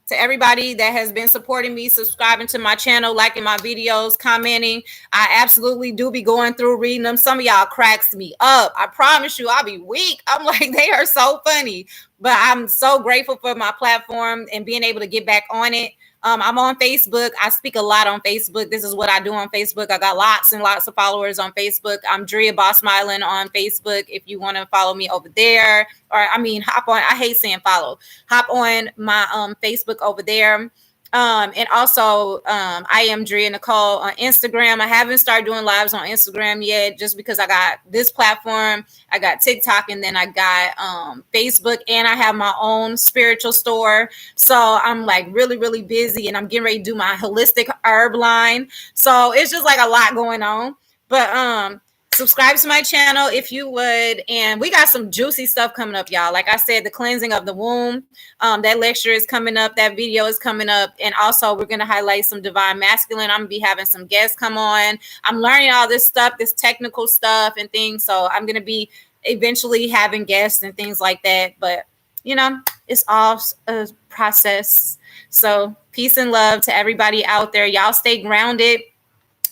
To everybody that has been supporting me, subscribing to my channel, liking my videos, commenting. I absolutely do be going through, reading them. Some of y'all cracks me up. I promise you, I'll be weak. I'm like, they are so funny. But I'm so grateful for my platform and being able to get back on it. I'm on Facebook. I speak a lot on Facebook. This is what I do on Facebook. I got lots and lots of followers on Facebook. I'm Drea Boss Smiling on Facebook. If you want to follow me over there, or hop on. I hate saying follow. Hop on my Facebook over there. And also, I am Drea Nicole on Instagram. I haven't started doing lives on Instagram yet, just because I got this platform, I got TikTok, and then I got Facebook, and I have my own spiritual store. So I'm like really, really busy, and I'm getting ready to do my holistic herb line. So it's just like a lot going on. But subscribe to my channel if you would. And we got some juicy stuff coming up, y'all. Like I said, the cleansing of the womb, that lecture is coming up. That video is coming up. And also we're going to highlight some divine masculine. I'm going to be having some guests come on. I'm learning all this stuff, this technical stuff and things. So I'm going to be eventually having guests and things like that. But, it's all a process. So peace and love to everybody out there. Y'all stay grounded.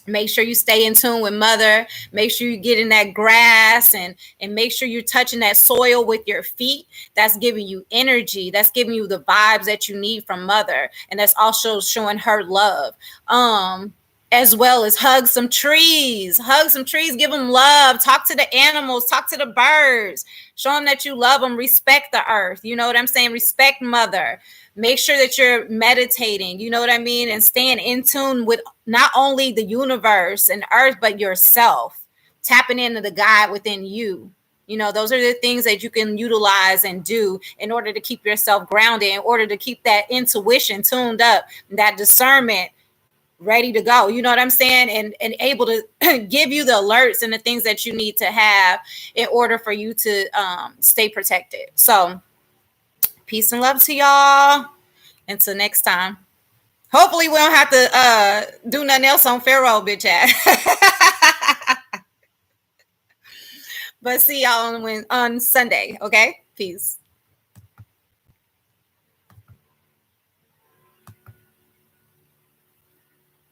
Make sure you stay in tune with mother. Make sure you get in that grass and make sure you're touching that soil with your feet. That's giving you energy. That's giving you the vibes that you need from mother. And that's also showing her love. As well as hug some trees, give them love, talk to the animals, talk to the birds, show them that you love them, respect the earth. You know what I'm saying? Respect mother. Make sure that you're meditating, you know what I mean? And staying in tune with not only the universe and earth, but yourself, tapping into the God within you. Those are the things that you can utilize and do in order to keep yourself grounded, in order to keep that intuition tuned up, that discernment ready to go. You know what I'm saying? And able to give you the alerts and the things that you need to have in order for you to stay protected. So peace and love to y'all. Until next time. Hopefully we don't have to do nothing else on Pharoah, bitch ass. But see y'all on Sunday. Okay? Peace.